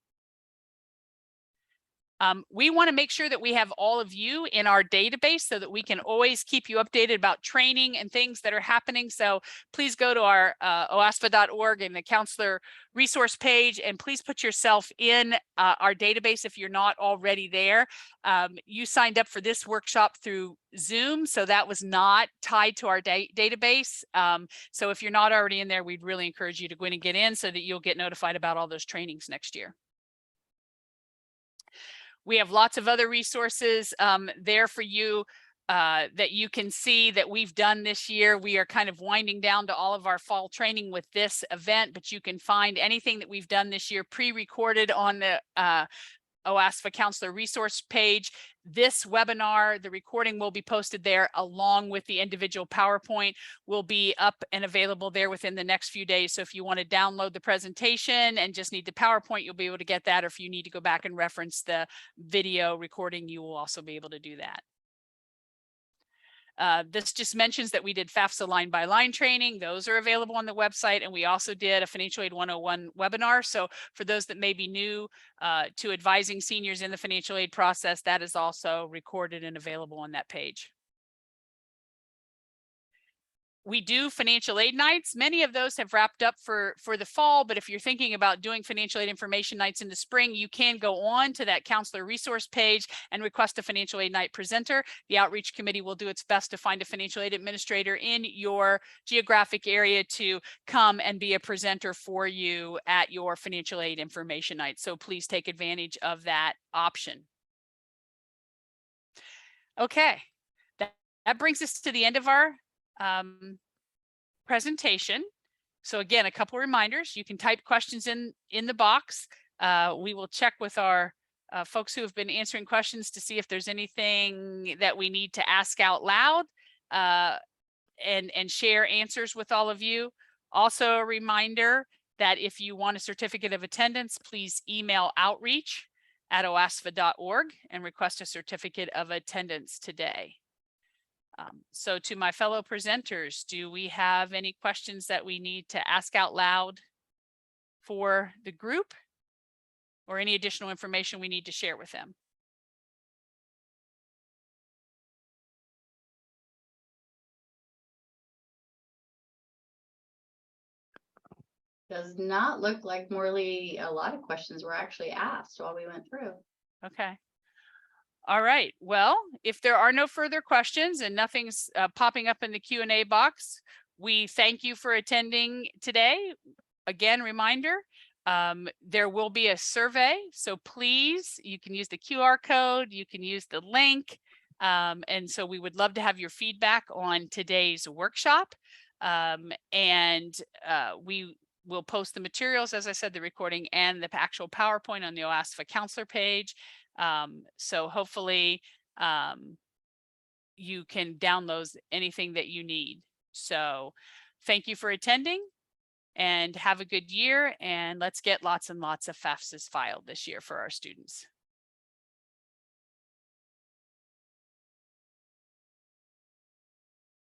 We want to make sure that we have all of you in our database so that we can always keep you updated about training and things that are happening. So please go to our OASFA.org and the counselor resource page, and please put yourself in our database if you're not already there. You signed up for this workshop through Zoom, so that was not tied to our database. So if you're not already in there, we'd really encourage you to go in and get in so that you'll get notified about all those trainings next year. We have lots of other resources there for you that you can see that we've done this year. We are kind of winding down to all of our fall training with this event, but you can find anything that we've done this year pre-recorded on the OASFA Counselor resource page. This webinar, the recording will be posted there along with the individual PowerPoint will be up and available there within the next few days. So if you want to download the presentation and just need the PowerPoint, you'll be able to get that. Or if you need to go back and reference the video recording, you will also be able to do that. This just mentions that we did FAFSA line by line training. Those are available on the website. And we also did a Financial Aid 101 webinar. So for those that may be new to advising seniors in the financial aid process, that is also recorded and available on that page. We do financial aid nights. Many of those have wrapped up for the fall, but if you're thinking about doing financial aid information nights in the spring, you can go on to that counselor resource page and request a financial aid night presenter. The outreach committee will do its best to find a financial aid administrator in your geographic area to come and be a presenter for you at your financial aid information night. So please take advantage of that option. Okay, that brings us to the end of our presentation. So again, a couple reminders. You can type questions in the box. We will check with our folks who have been answering questions to see if there's anything that we need to ask out loud and share answers with all of you. Also a reminder that if you want a certificate of attendance, please email outreach@oasfa.org and request a certificate of attendance today. So to my fellow presenters, do we have any questions that we need to ask out loud for the group or any additional information we need to share with them? Does not look like Morley, a lot of questions were actually asked while we went through. Okay. All right. Well, if there are no further questions and nothing's popping up in the Q&A box, we thank you for attending today. Again, reminder, there will be a survey. So please, you can use the QR code, you can use the link. And so we would love to have your feedback on today's workshop. We will post the materials, as I said, the recording and the actual PowerPoint on the OASFA counselor page. So hopefully you can download anything that you need. So thank you for attending and have a good year, and let's get lots and lots of FAFSAs filed this year for our students.